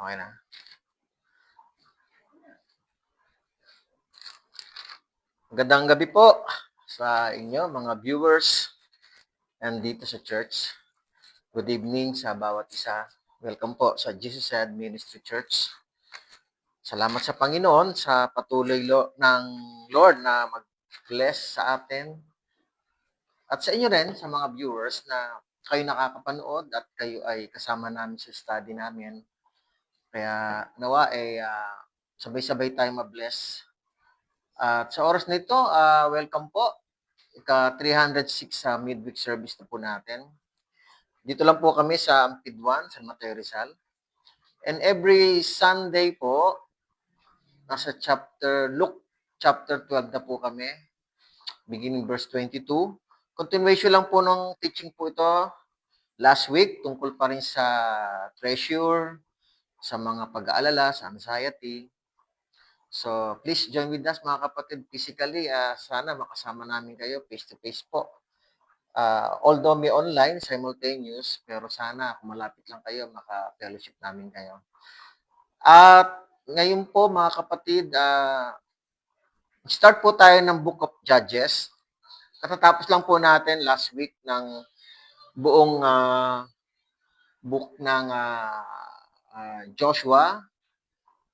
Okay na. Magandang gabi po sa inyo, mga viewers and dito sa church. Good evening sa bawat isa. Welcome po sa Jesus Said Ministry Church. Salamat sa Panginoon sa patuloy ng Lord na mag-bless sa atin. At sa inyo rin, sa mga viewers na kayo nakakapanood at kayo ay kasama namin sa study namin. Kaya nawa sabay-sabay tayong ma-bless. At sa oras na ito, welcome po. Ika-306 sa midweek service na po natin. Dito lang po kami sa Ampid 1, San Mateo Rizal. And every Sunday po, nasa Luke chapter 12 na po kami, beginning verse 22. Continuation lang po ng teaching po ito last week, tungkol pa rin sa treasure, sa mga pag-aalala, sa anxiety. So, please join with us mga kapatid physically. Sana makasama namin kayo face-to-face po. Although may online, simultaneous, pero sana kung malapit lang kayo, maka-fellowship namin kayo. At ngayon po mga kapatid, start po tayo ng Book of Judges. Katatapos lang po natin last week ng buong book ng Joshua.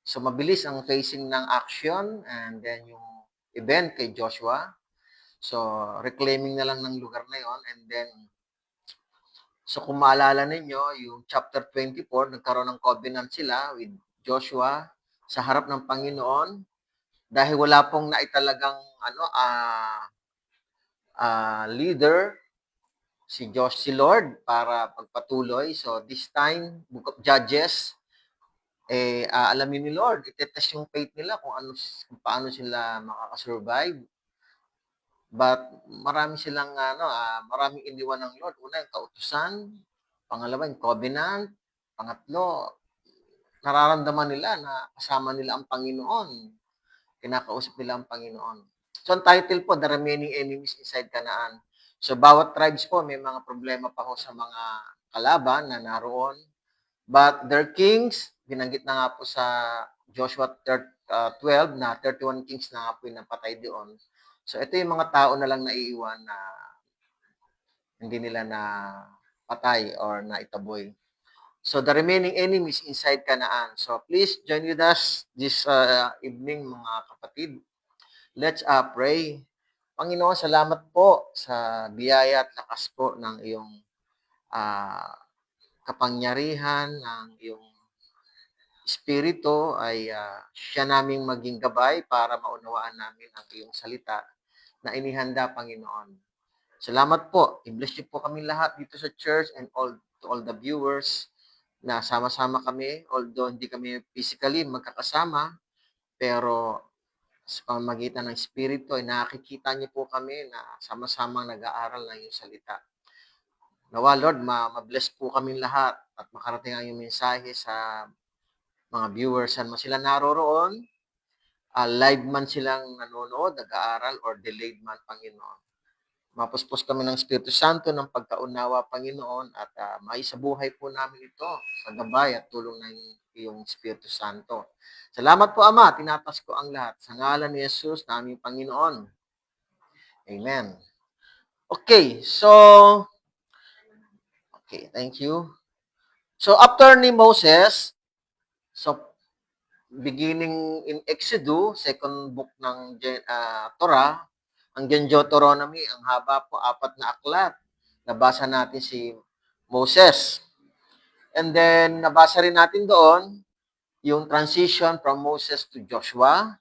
So mabilis ang facing ng action and then yung event kay Joshua. So reclaiming na lang ng lugar na yon, and then so kung maalala ninyo, yung chapter 24, nagkaroon ng covenant sila with Joshua sa harap ng Panginoon dahil wala pong naitalagang leader si Lord para pagpatuloy. So this time, Book of Judges, alamin ni Lord, itetest yung faith nila kung paano sila makakasurvive. But marami silang maraming iniwan ng Lord. Una, yung kautusan, pangalawa, yung covenant, pangatlo, nararamdaman nila na kasama nila ang Panginoon. Kinakausap nila ang Panginoon. So, ang title po, The Remaining Enemies Inside Canaan. So, bawat tribes po, may mga problema pa ho sa mga kalaban na naroon. But their kings, binanggit na nga po sa Joshua 12 na 31 kings na nga po yung napatay doon. So, ito yung mga tao na lang naiiwan na hindi nila na patay or na itaboy. So, the remaining enemies inside Canaan. So, please join with us this evening, mga kapatid. Let's pray. Panginoon, salamat po sa biyaya at lakas po ng iyong kapangyarihan, ng iyong Espiritu ay siya naming maging gabay para maunawaan namin ang iyong salita na inihanda, Panginoon. Salamat po. I-bless niyo po kami lahat dito sa church and to all the viewers na sama-sama kami. Although hindi kami physically magkakasama, pero sa pamamagitan ng Espiritu ay nakikita niyo po kami na sama-samang nag-aaral ng iyong salita. Nawa, Lord, ma-bless po kami lahat at makarating ang iyong mensahe sa mga viewers. Saan man sila naroroon, live man silang nanonood, nag-aaral, or delayed man, Panginoon. Mapuspos kami ng Espiritu Santo ng pagkaunawa, Panginoon, at maisabuhay po namin ito sa gabay at tulong ng iyong Espiritu Santo. Salamat po, Ama. Tinatas ko ang lahat. Sa ngalan ni Jesus, na aming Panginoon. Amen. Okay, thank you. So, after ni Moses, so, beginning in Exodus, second book ng Torah, ang Deuteronomy, ang haba po, 4 na aklat. Nabasa natin si Moses. And then, nabasa rin natin doon yung transition from Moses to Joshua.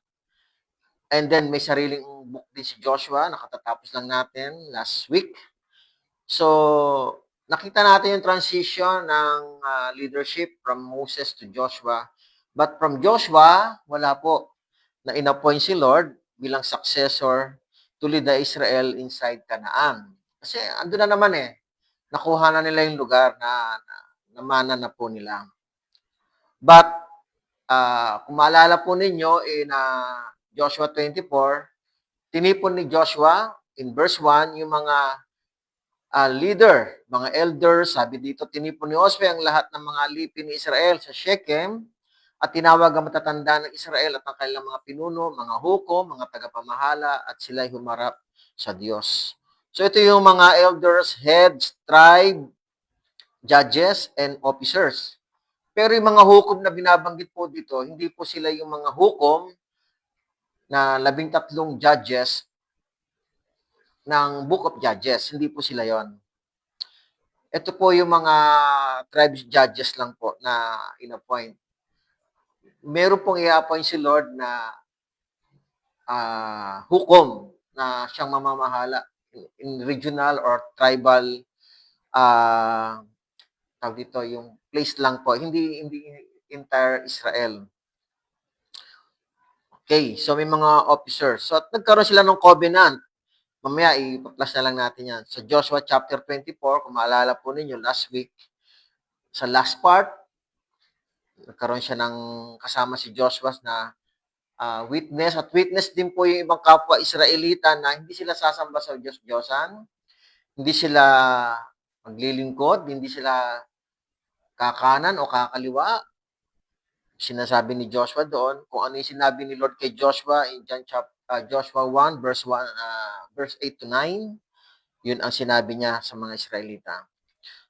And then, may sariling book din si Joshua, nakatatapos lang natin last week. So, nakita natin yung transition ng leadership from Moses to Joshua. But from Joshua, wala po na inappoint si Lord bilang successor to lead the Israel inside Canaan. Kasi ando na naman nakuha na nila yung lugar na namana na po nila. But, kung maalala po ninyo in Joshua 24, tinipon ni Joshua in verse 1 yung mga leader, mga elders. Sabi dito, tinipon ni Josue ang lahat ng mga alipin ni Israel sa Shechem at tinawag ang matatanda ng Israel at ang kanilang mga pinuno, mga hukom, mga tagapamahala, at sila'y humarap sa Diyos. So ito yung mga elders, heads, tribe, judges, and officers. Pero yung mga hukom na binabanggit po dito, hindi po sila yung mga hukom na 13 judges ng Book of Judges. Hindi po sila yon. Ito po yung mga tribes judges lang po na in-appoint. Meron pong i-appoint si Lord na hukom na siyang mamamahala in regional or tribal tawag dito, yung place lang po, hindi entire Israel. Okay, so may mga officers. So at nagkaroon sila ng covenant. Mamaya i-plus na lang natin yan. Sa Joshua chapter 24, kung maalala po ninyo last week, sa last part, nagkaroon siya ng kasama si Joshua na witness, at witness din po yung ibang kapwa Israelita na hindi sila sasamba sa Diyos-Diyosan, hindi sila maglilingkod, hindi sila kakanan o kakaliwa. Sinasabi ni Joshua doon kung ano yung sinabi ni Lord kay Joshua in Joshua 1 verse 8 to 9. Yun ang sinabi niya sa mga Israelita.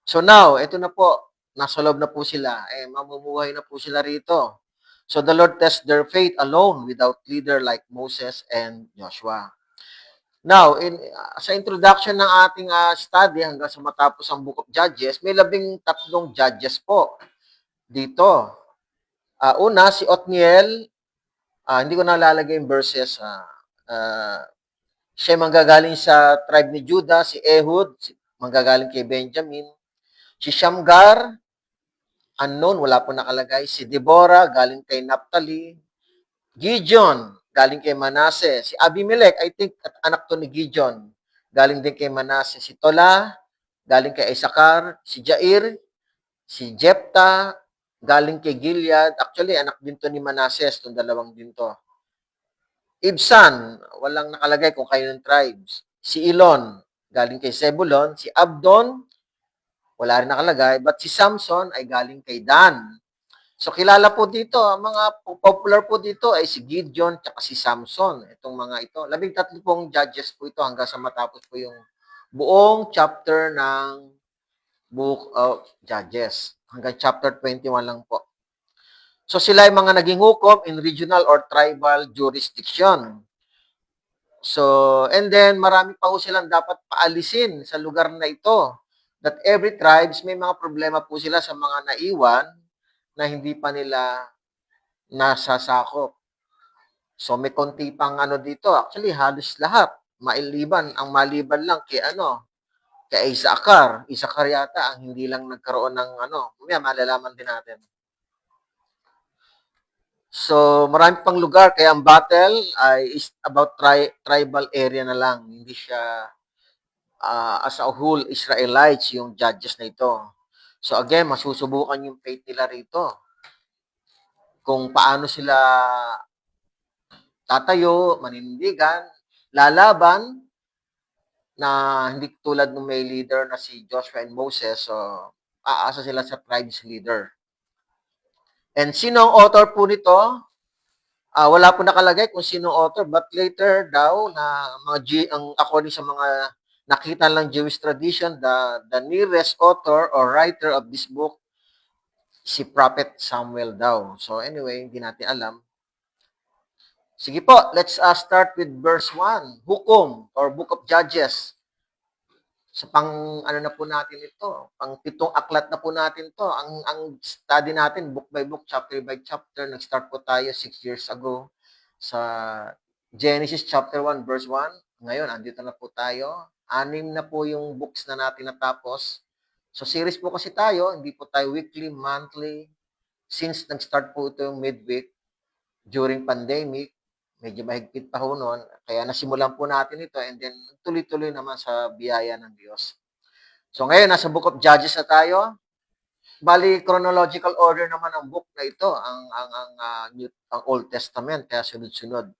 So now, ito na po, nasa loob na po sila, mamumuhay na po sila rito. So the Lord tests their faith alone without leader like Moses and Joshua. Now, sa introduction ng ating study hanggang sa matapos ang Book of Judges, may 13 judges po dito. Una, si Othniel, hindi ko nalalagay yung verses. Siya manggagaling sa tribe ni Judah, si Ehud, manggagaling kay Benjamin. Si Shamgar, unknown, wala po nakalagay. Si Deborah, galing kay Naphtali. Gideon, galing kay Manasseh. Si Abimelech, I think, anak to ni Gideon, galing din kay Manasseh. Si Tola, galing kay Isakar. Si Jair, si Jephthah, galing kay Gilead. Actually, anak din to ni Manasseh, itong dalawang din to. Ibsan, walang nakalagay kung kayo ng tribes. Si Elon, galing kay Zebulon. Si Abdon, wala rin nakalagay. But si Samson ay galing kay Dan. So, kilala po dito, ang mga popular po dito ay si Gideon at si Samson. Itong mga ito. 13 pong judges po ito hanggang sa matapos po yung buong chapter ng Book of Judges. Hanggang chapter 21 lang po. So, sila ay mga naging hukom in regional or tribal jurisdiction. So, and then marami pa po silang dapat paalisin sa lugar na ito. That every tribes, may mga problema po sila sa mga naiwan na hindi pa nila nasasakop. So, may konti pang dito. Actually, halos lahat. Ang maliban lang kay Isakar. Isakar yata ang hindi lang nagkaroon ng malalaman din natin. So, marami pang lugar, kaya ang battle is about tribal area na lang. Hindi siya as a whole Israelites, yung judges na ito. So, again, masusubukan yung faith nila rito. Kung paano sila tatayo, maninindigan, lalaban, na hindi tulad ng may leader na si Joshua and Moses. So, aasa sila sa tribes leader. And sino ang author po nito? Wala po nakalagay kung sino author, but later daw na ang according sa mga nakita lang Jewish tradition, the nearest author or writer of this book, si Prophet Samuel daw. So anyway, hindi natin alam. Sige po, let's start with verse 1, Hukom or Book of Judges. Sa na po natin ito, pang 7 aklat na po natin to. Ang study natin, book by book, chapter by chapter. Nag-start po tayo 6 years ago sa Genesis chapter 1, verse 1. Ngayon, andito na po tayo. 6 na po yung books na natin natapos. So, series po kasi tayo, hindi po tayo weekly, monthly. Since nag-start po ito yung midweek, during pandemic, medyo mahigpit pa ho noon. Kaya nasimulan po natin ito and then tuloy-tuloy naman sa biyaya ng Diyos. So ngayon, nasa Book of Judges na tayo. Bali, chronological order naman ang book na ito, ang Old Testament, kaya sunod-sunod.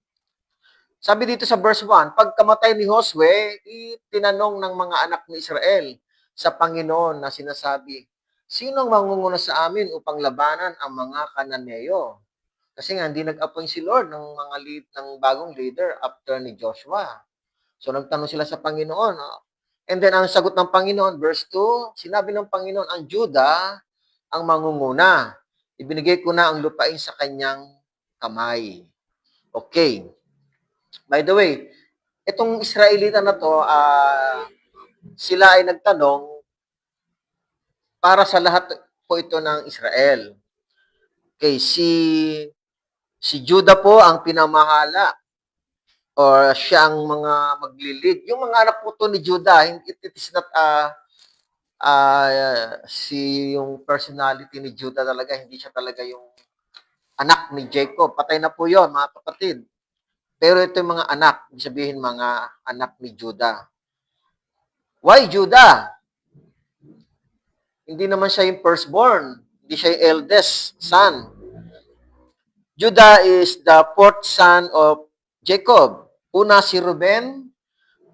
Sabi dito sa verse 1, pagkamatay ni Josue, itinanong ng mga anak ni Israel sa Panginoon na sinasabi, Sinong mangunguna sa amin upang labanan ang mga Kananeo? Kasi nga, hindi nag-appoint si Lord ng mga ng bagong leader after ni Joshua. So, nagtanong sila sa Panginoon. And then, ang sagot ng Panginoon, verse 2, sinabi ng Panginoon, ang Juda ang mangunguna. Ibinigay ko na ang lupain sa kanyang kamay. Okay. By the way, itong Israelita na to, sila ay nagtanong para sa lahat po ito ng Israel. Okay, si Juda po ang pinamahala or siya ang mga maglilid. Yung mga anak po to ni Juda, it is not yung personality ni Juda talaga, hindi siya talaga yung anak ni Jacob. Patay na po yon mga kapatid. Pero ito yung mga anak, sabihin mga anak ni Juda. Why Juda? Hindi naman siya yung firstborn. Hindi siya yung eldest son. Judah is the fourth son of Jacob. Una si Ruben,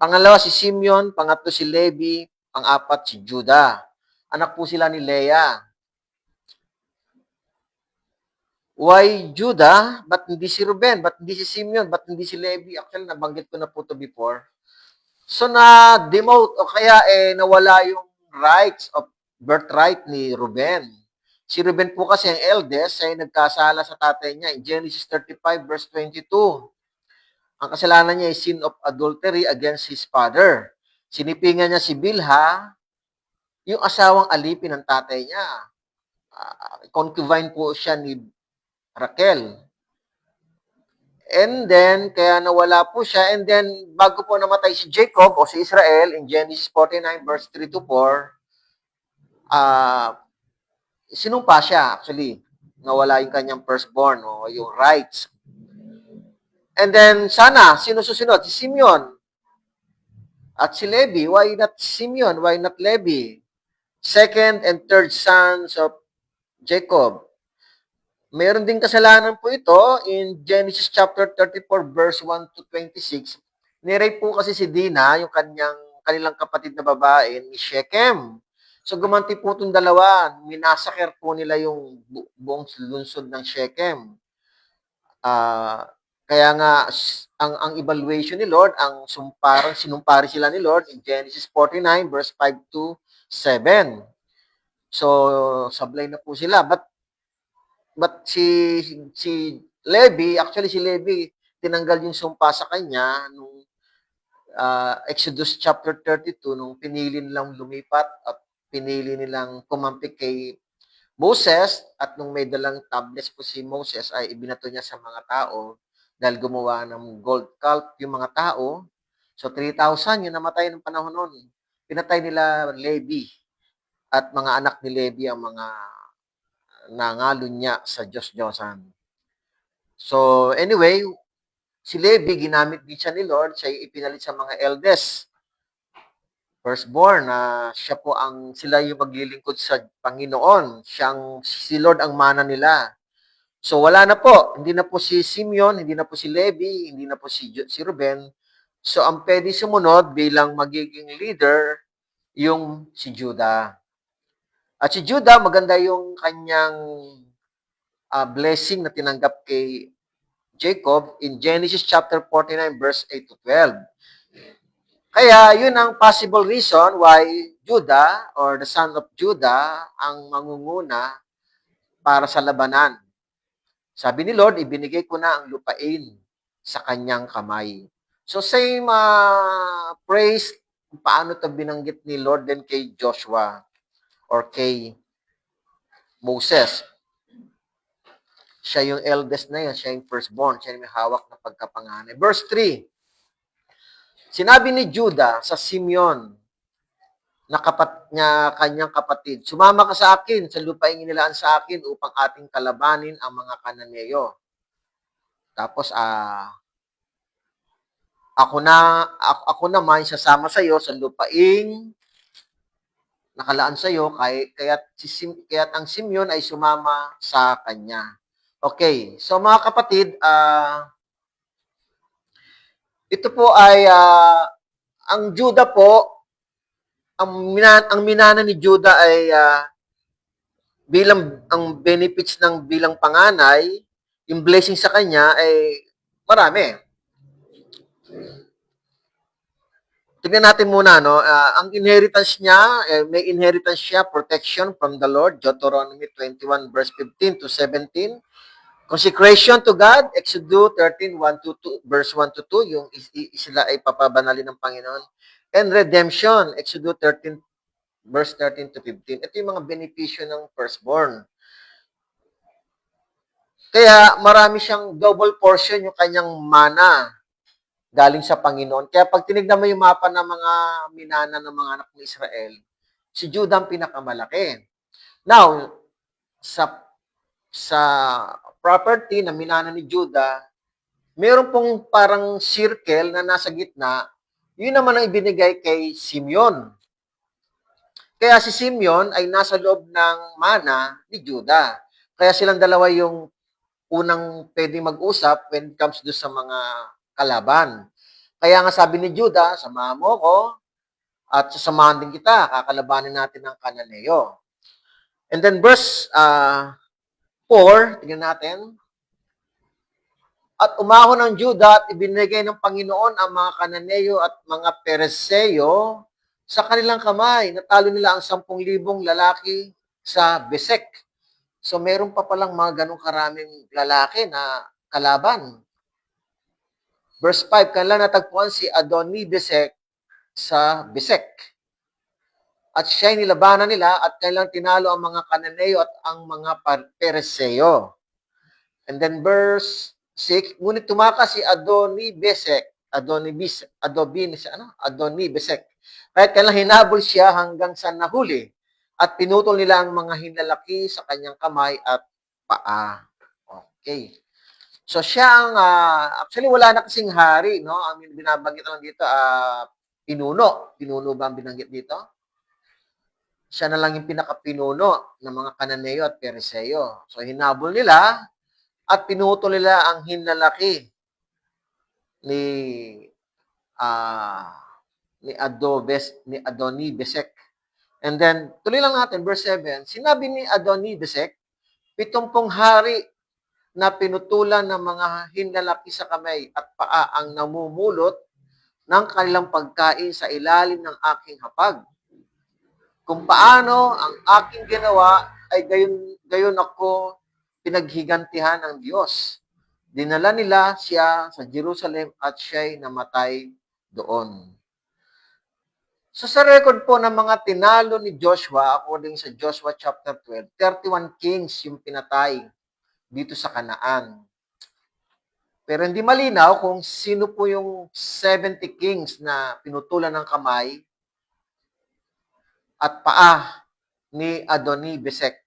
pangalawa si Simeon, pangatlo si Levi, pang-apat si Judah. Anak po sila ni Leah. Why Judah? Ba't hindi si Ruben? Ba't hindi si Simeon? Ba't hindi si Levi? Actually, nabanggit ko na po to before. So, na-demote o kaya nawala yung rights of birthright ni Ruben. Si Ruben po kasi ang eldest ay nagkasala sa tatay niya in Genesis 35 verse 22. Ang kasalanan niya ay sin of adultery against his father. Sinipingan niya si Bilha, yung asawang alipin ng tatay niya. Concubine po siya ni Raquel. And then, kaya nawala po siya. And then, bago po namatay si Jacob o si Israel in Genesis 49 verse 3 to 4, sinumpa siya actually. Nawala yung kanyang firstborn o yung rights. And then, sino susunod? Si Simeon. At si Levi. Why not Simeon? Why not Levi? Second and third sons of Jacob. Mayroon din kasalanan po ito in Genesis chapter 34 verse 1 to 26. Nirape po kasi si Dina, yung kanilang kapatid na babae, ni Shechem. So gumanti po itong dalawa, minasaker po nila yung buong lungsod ng Shechem. Kaya nga, ang evaluation ni Lord, sinumpari sila ni Lord in Genesis 49 verse 5 to 7. So, sablay na po sila. But si Levi, actually si Levi, tinanggal yung sumpa sa kanya nung Exodus chapter 32, nung pinili nilang lumipat at pinili nilang kumampi kay Moses, at nung may dalang tablets po si Moses ay ibinato niya sa mga tao dahil gumawa ng gold calf yung mga tao. So 3,000 yung namatay ng panahon noon. Pinatay nila Levi at mga anak ni Levi ang mga nangalunya sa Diyos-Diyosan. So anyway, si Levi, ginamit din siya ni Lord, siya ipinalit sa mga eldest. Firstborn, sila yung maglilingkod sa Panginoon. Si Lord ang mana nila. So wala na po, hindi na po si Simeon, hindi na po si Levi, hindi na po si Ruben. So ang pwede sumunod bilang magiging leader, yung si Judah. At si Judah, maganda yung kanyang blessing na tinanggap kay Jacob in Genesis chapter 49 verse 8 to 12. Kaya yun ang possible reason why Judah or the son of Judah ang mangunguna para sa labanan. Sabi ni Lord, ibinigay ko na ang lupain sa kanyang kamay. So same praise paano ito binanggit ni Lord din kay Joshua or kay Moses. Siya yung eldest na yun, siya yung firstborn, siya yung may hawak na pagkapanganay. Verse 3, sinabi ni Judah sa Simeon, na kanyang kapatid, sumama ka sa akin sa lupaing inilaan sa akin upang ating kalabanin ang mga Kananeo. Tapos, ako naman sasama sa iyo sa lupaing nakalaan sa iyo, kaya't ang Simeon ay sumama sa kanya. Okay, so mga kapatid, ito po ay ang Judah po, ang minana ni Judah ay bilang ang benefits ng bilang panganay, yung blessing sa kanya ay marami. Tignan natin muna, no? Ang inheritance niya, may inheritance siya, protection from the Lord, Deuteronomy 21 verse 15 to 17. Consecration to God, Exodus 13, 1 to 2, verse 1 to 2, yung sila ay papabanalin ng Panginoon. And redemption, Exodus 13, verse 13 to 15. Ito yung mga benepisyo ng firstborn. Kaya marami siyang double portion yung kanyang mana galing sa Panginoon. Kaya pag tinignan mo yung mapa ng mga minana ng mga anak ng Israel, si Judah ang pinakamalaki. Now, sa property na minana ni Judah, meron pong parang circle na nasa gitna, yun naman ang ibinigay kay Simeon. Kaya si Simeon ay nasa loob ng mana ni Judah. Kaya silang dalawa yung unang pwedeng mag-usap when it comes do sa mga kalaban. Kaya nga sabi ni Judah, samahan mo ko at sasamahan din kita, kakalabanin natin ang Kananeo. And then verse 4, tingnan natin. At umahon ang Judah at ibinigay ng Panginoon ang mga Kananeo at mga Pereseo sa kanilang kamay. Natalo nila ang 10,000 lalaki sa Besek. So meron pa palang mga ganong karaming lalaki na kalaban. Verse 5, kanila natagpuan si Adoni-Besek sa Besek. At siya'y nilabanan nila at kanilang tinalo ang mga Kananeo at ang mga Pereseo. And then verse 6, ngunit tumakas si Adoni-Besek, Adoni-Besek. Kahit kailang hinabol siya hanggang sa nahuli at pinutol nila ang mga hinlalaki sa kanyang kamay at paa. Okay. So siya ang, actually wala na kasing hari, no? Ang binabanggit lang dito, pinuno. Pinuno ba ang binanggit dito? Siya na lang yung pinakapinuno ng mga Kananeo at Pereseo. So hinabol nila at pinutol nila ang hinlalaki ni Adoni-Besek. And then, tuloy lang natin, verse 7, sinabi ni Adoni-Besek, 70 hari na pinutulan ng mga hinlalaki sa kamay at paa ang namumulot ng kanilang pagkain sa ilalim ng aking hapag. Kung paano ang aking ginawa ay gayon ako pinaghigantihan ng Diyos. Dinala nila siya sa Jerusalem at siya'y namatay doon. So sa record po ng mga tinalo ni Joshua, according sa Joshua chapter 12, 31 kings yung pinatay dito sa Kanaan. Pero hindi malinaw kung sino po yung 70 kings na pinutulan ng kamay at paa ni Adoni-Besek.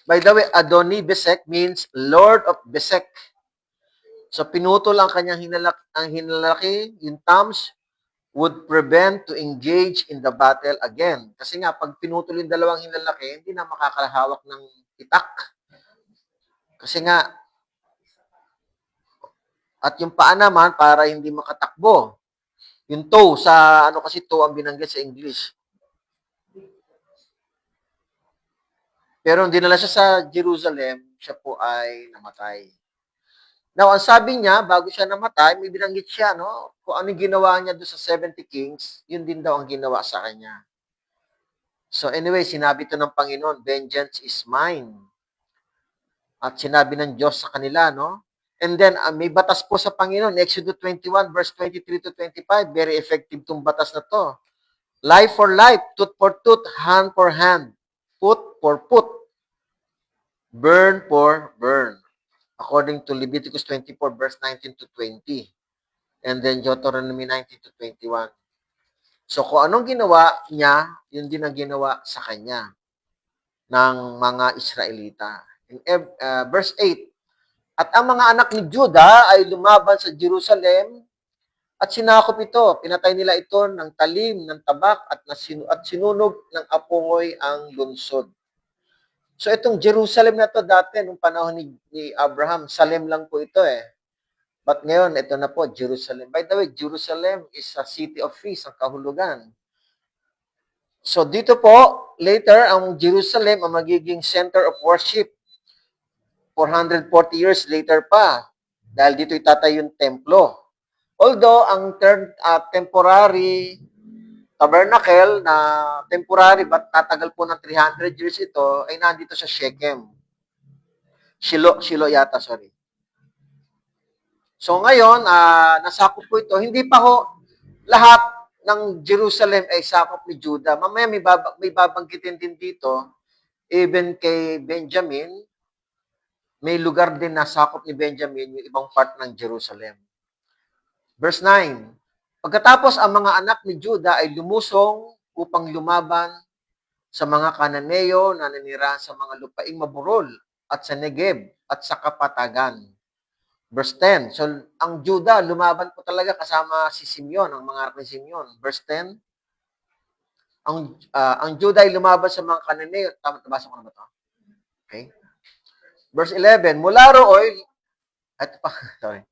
By the way, Adoni-Besek means Lord of Besek. So pinutol ang kanyang hinlalaki, yung thumbs, would prevent to engage in the battle again. Kasi nga, pag pinutol yung dalawang hinlalaki, hindi na makakalahawak ng itak. Kasi nga, at yung paa naman, para hindi makatakbo. Yung toe, sa ano kasi toe ang binanggit sa English. Pero hindi dinala siya sa Jerusalem, siya po ay namatay. Now, ang sabi niya, bago siya namatay, may binanggit siya, no? Kung ano ginawa niya doon sa 70 kings, yun din daw ang ginawa sa kanya. So anyway, sinabi to ng Panginoon, vengeance is mine. At sinabi ng Diyos sa kanila, no? And then, may batas po sa Panginoon, Exodus 21, verse 23 to 25, very effective tong batas na to. Life for life, tooth for tooth, hand for hand, foot for foot, burn for burn. According to Leviticus 24, verse 19 to 20. And then Deuteronomy 19 to 21. So kung anong ginawa niya, yun din ang ginawa sa kanya ng mga Israelita. In verse 8, at ang mga anak ni Judah ay lumaban sa Jerusalem at sinakop ito. Pinatay nila ito ng talim, ng tabak at sinunog ng apoy ang lungsod. So itong Jerusalem na to dati, nung panahon ni Abraham, Salem lang po ito eh. But ngayon, ito na po, Jerusalem. By the way, Jerusalem is a city of peace, ang kahulugan. So dito po, later, ang Jerusalem ang magiging center of worship. 440 years later pa. Dahil dito itatayo yung templo. Although, ang term temporary tabernacle na temporary but tatagal po ng 300 years ito ay nandito sa Shechem. Shilo yata, sorry. So ngayon, nasakop po ito. Hindi pa ho lahat ng Jerusalem ay sakop ni Judah. Mamaya may babanggitin din dito, even kay Benjamin, may lugar din na sakop ni Benjamin yung ibang part ng Jerusalem. Verse 9, pagkatapos ang mga anak ni Judah ay lumusong upang lumaban sa mga Kananeo na nanira sa mga lupaing maburol at sa Negev at sa kapatagan. Verse 10, so ang Judah lumaban po talaga kasama si Simeon, ang mga anak ni Simeon. Verse 10, ang Judah ay lumaban sa mga Kananeo. Tama, nabasa ko na ba ito? Okay. Verse 11, mula roon, ito pa, sorry.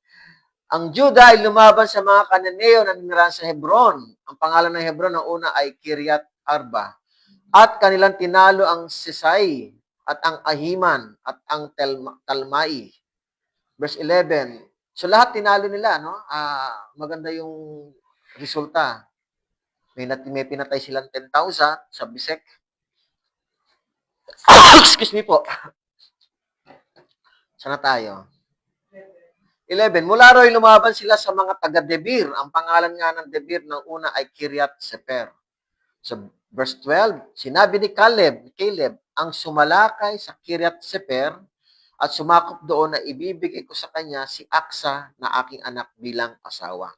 Ang Judah ay lumaban sa mga Kananeo na nanirahan sa Hebron. Ang pangalan ng Hebron ng una ay Kiryat Arba. At kanilang tinalo ang Sisai at ang Ahiman at ang Talmai. Verse 11. So lahat tinalo nila, no? Maganda yung resulta. May pinatay silang 10,000 sa Bisek. Excuse me po. Sana tayo. 11. Mula ro'y lumaban sila sa mga taga-Debir. Ang pangalan nga ng Debir ng una ay Kiryat Sefer. So, verse 12, sinabi ni Caleb, ang sumalakay sa Kiryat Sefer at sumakop doon na ibibigay ko sa kanya si Aksa na aking anak bilang asawa.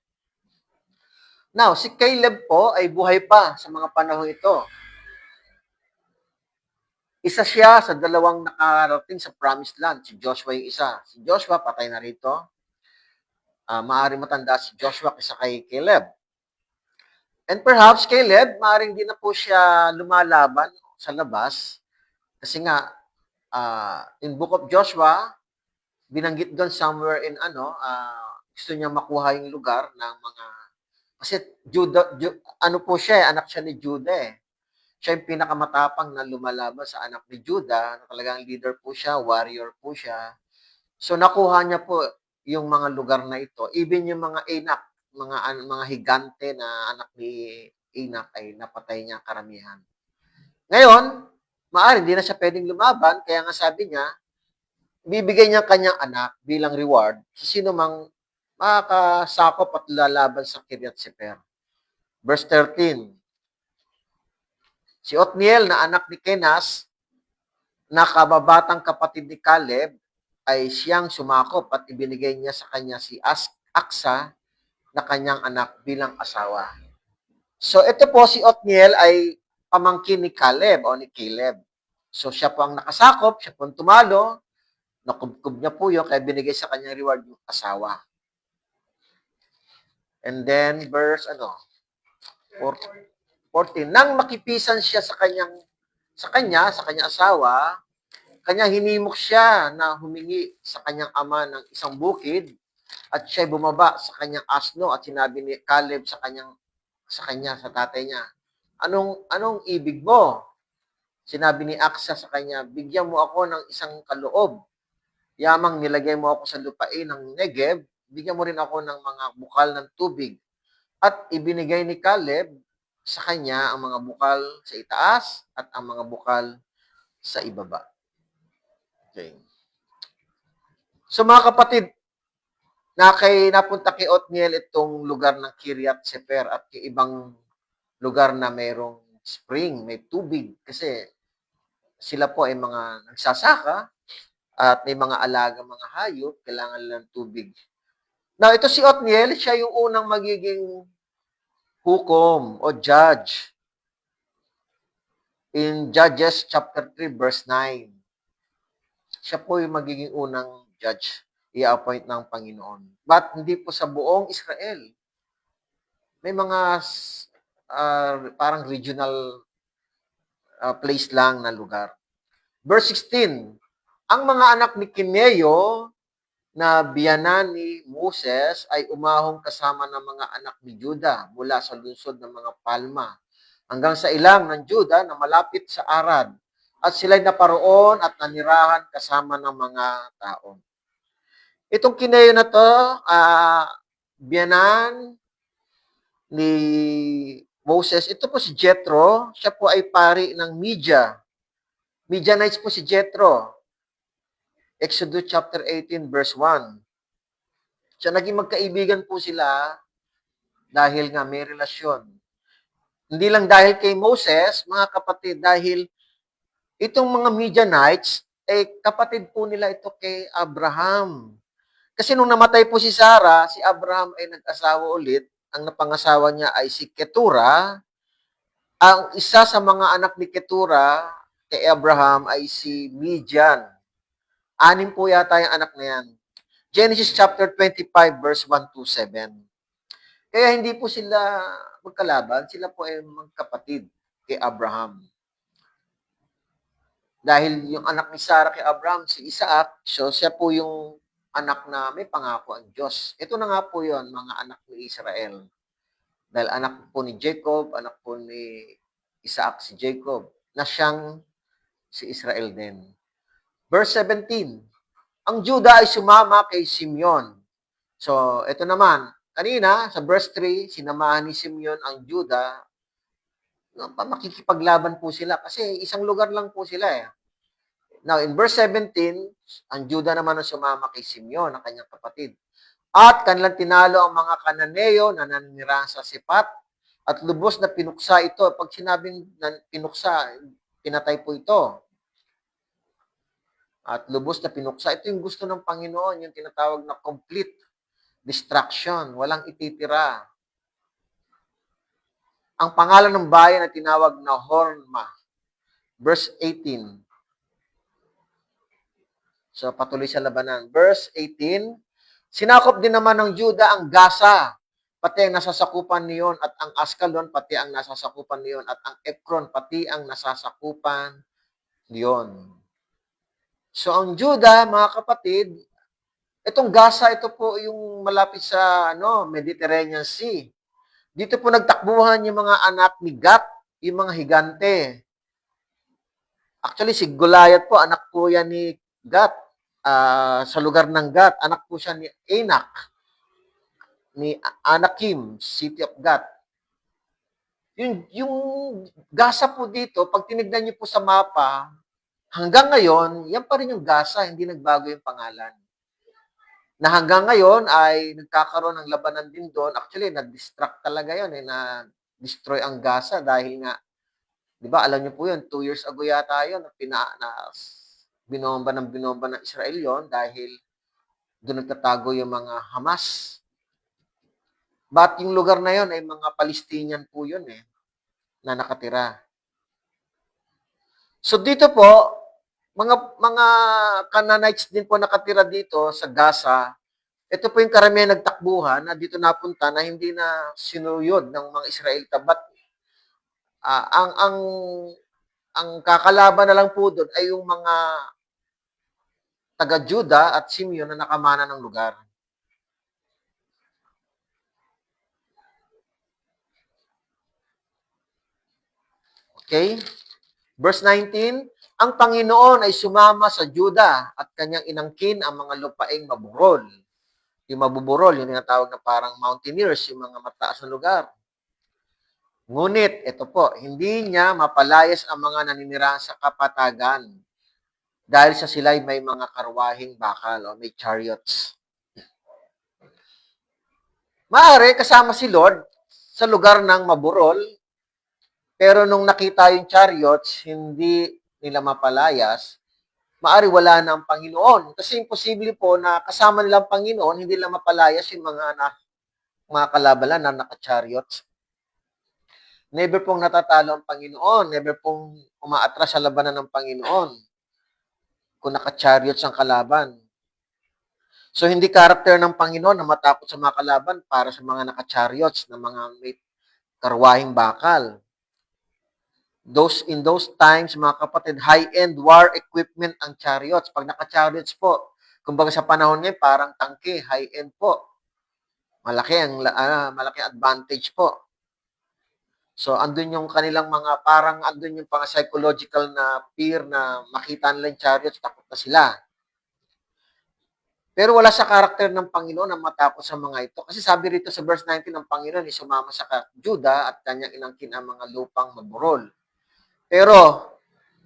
Now, si Caleb po ay buhay pa sa mga panahon ito. Isa siya sa dalawang nakarating sa Promised Land. Si Joshua yung isa. Si Joshua, patay na rito. Maaaring matanda si Joshua kaysa kay Caleb. And perhaps Caleb, maaaring din na po siya lumalaban sa labas. Kasi nga, in Book of Joshua, binanggit doon somewhere in gusto niya makuha yung lugar ng mga, kasi ano po siya, anak siya ni Judah eh. Siya yung pinakamatapang na lumalaban sa anak ni Judah, na talagang leader po siya, warrior po siya. So nakuha niya po yung mga lugar na ito, even yung mga Anak, mga higante na anak ni Anak ay napatay niya karamihan. Ngayon, maaari hindi na siya pwedeng lumaban, kaya nga sabi niya, bibigay niya kanyang anak bilang reward sa sino mang makakasakop at lalaban sa Kiryat Sefer. Verse 13, si Othniel na anak ni Kenas, na kababatang kapatid ni Caleb, ay siyang sumakop at ibinigay niya sa kanya si Aksa na kanyang anak bilang asawa. So ito po si Othniel ay pamangkin ni Caleb o ni Caleb. So siya po ang nakasakop, siya po ang tumalo, nakubkob niya po yun, kaya binigay sa kanyang reward yung asawa. And then verse 14, nang makipisan siya sa kanyang asawa, kanya hinimok siya na humingi sa kanyang ama ng isang bukid at siya bumaba sa kanyang asno at sinabi ni Caleb sa tatay niya, anong ibig mo? Sinabi ni Aksa sa kanya, bigyan mo ako ng isang kaloob. Yamang nilagay mo ako sa lupain ng Negev, bigyan mo rin ako ng mga bukal ng tubig. At ibinigay ni Caleb sa kanya ang mga bukal sa itaas at ang mga bukal sa ibaba. Okay. So mga kapatid, napunta kay Othniel itong lugar ng Kiryat Sefer at ibang lugar na mayroong spring, may tubig. Kasi sila po ay mga nagsasaka at may mga alaga, mga hayop, kailangan lang tubig. Now, ito si Othniel, siya yung unang magiging hukom o judge in Judges chapter 3 verse 9. Siya po yung magiging unang judge i-appoint ng Panginoon. But hindi po sa buong Israel. May mga parang regional place lang na lugar. Verse 16, ang mga anak ni Kineo na biyanan ni Moses ay umahong kasama ng mga anak ni Juda mula sa lungsod ng mga Palma hanggang sa ilang ng Juda na malapit sa Arad. At sila'y naparoon at nanirahan kasama ng mga tao. Itong kineyo na to, biyanan ni Moses, ito po si Jethro, siya po ay pari ng Midianites po si Jethro. Exodus chapter 18 verse 1. So naging magkaibigan po sila dahil nga may relasyon. Hindi lang dahil kay Moses, mga kapatid, dahil itong mga Midianites, kapatid po nila ito kay Abraham. Kasi nung namatay po si Sarah, si Abraham ay nag-asawa ulit. Ang napangasawa niya ay si Keturah. Ang isa sa mga anak ni Keturah kay Abraham ay si Midian. 6 po yata yung anak na yan. Genesis chapter 25 verse 1 to 7. Kaya hindi po sila magkalaban, sila po ay magkapatid kay Abraham. Dahil yung anak ni Sarah kay Abraham, si Isaac, so siya po yung anak na may pangako ang Diyos. Ito na nga po yon mga anak ni Israel. Dahil anak po ni Jacob, anak po ni Isaac si Jacob, na siyang si Israel din. Verse 17, ang Juda ay sumama kay Simeon. So, ito naman, kanina, sa verse 3, sinamahan ni Simeon ang Juda, makikipaglaban po sila kasi isang lugar lang po sila eh. Now, in verse 17, ang Juda naman ang sumama kay Simeon, ang kanyang kapatid. At kanilang tinalo ang mga Kananeo na nanirahan sa Sipat at lubos na pinuksa ito. Pag sinabing pinuksa, pinatay po ito. At lubos na pinuksa. Ito yung gusto ng Panginoon, yung tinatawag na complete destruction. Walang ititira. Ang pangalan ng bayan ay tinawag na Horma. Verse 18. So, patuloy sa labanan. Verse 18, sinakop din naman ng Juda ang Gaza, pati ang nasasakupan niyon, at ang Ascalon, pati ang nasasakupan niyon, at ang Ekron, pati ang nasasakupan niyon. So, ang Juda, mga kapatid, itong Gaza, ito po yung malapit sa Mediterranean Sea. Dito po nagtakbuhan yung mga anak ni Gat, yung mga higante. Actually, si Goliath po, anak po yan ni Gat. Sa lugar ng Gat, anak po siya ni Anak, ni Anakim, city of Gat. Yung Gaza po dito, pag tinignan niyo po sa mapa, hanggang ngayon, yan pa rin yung Gaza, hindi nagbago yung pangalan. Na hanggang ngayon ay nagkakaroon ng labanan din doon. Actually, na-distract talaga yun, na-destroy ang Gaza dahil nga, di ba, alam niyo po yun, 2 years ago yata yun, binomba ng Israel yon dahil doon nagtatago yung mga Hamas. But yung lugar na yon ay mga Palestinian po yun na nakatira. So dito po, mga Canaanites din po nakatira dito sa Gaza. Ito po yung karamihan nagtakbuhan na dito napunta na hindi na sinuyod ng mga Israelita. But ang kakalaban na lang po doon ay yung mga taga-Juda at Simeon na nakamana ng lugar. Okay? Verse 19, ang Panginoon ay sumama sa Juda at kanyang inangkin ang mga lupaing maburol. Yung mabuburol, yung tinatawag na parang mountaineers, yung mga mataas na lugar. Ngunit, ito po, hindi niya mapalayas ang mga naninirahan sa kapatagan dahil sa sila'y may mga karwahing bakal o may chariots. Maaari kasama si Lord sa lugar ng maburol, pero nung nakita yung chariots, hindi nila mapalayas, maaari wala na ang Panginoon. Kasi imposible po na kasama nila ang Panginoon, hindi nila mapalayas yung mga kalabalan na naka-chariots. Never pong natatalo ang Panginoon. Never pong umaatras sa labanan ng Panginoon kung naka-chariots ang kalaban. So, hindi karakter ng Panginoon na matakot sa mga kalaban para sa mga naka-chariots na mga may karwahing bakal. In those times, mga kapatid, high-end war equipment ang chariots. Pag naka-chariots po, Kumbaga sa panahon ngayon, parang tangke, high-end po. Malaki advantage po. So, andun yung kanilang mga, parang andun yung pang psychological na fear na makita nila yung chariots, takot na sila. Pero wala sa karakter ng Panginoon na matakot sa mga ito. Kasi sabi rito sa verse 19 ng Panginoon, sumama sa Juda at kanyang inangkin ang mga lupang maburol. Pero,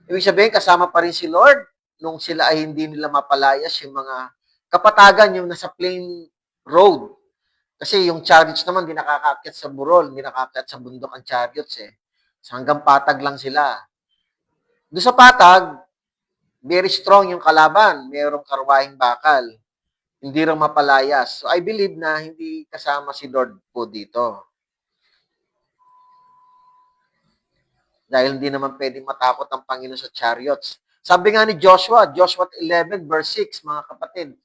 ibig sabihin, kasama pa rin si Lord nung sila ay hindi nila mapalayas yung mga kapatagan, yung nasa plain road. Kasi yung chariots naman, di nakakaakyat sa burol, di nakakaakyat sa bundok ang chariots eh. So, hanggang patag lang sila. Doon sa patag, very strong yung kalaban. Mayroong karwahing bakal. Hindi rin mapalayas. So, I believe na hindi kasama si Lord po dito. Dahil hindi naman pwedeng matakot ang Panginoon sa chariots. Sabi nga ni Joshua 11 verse 6, mga kapatid.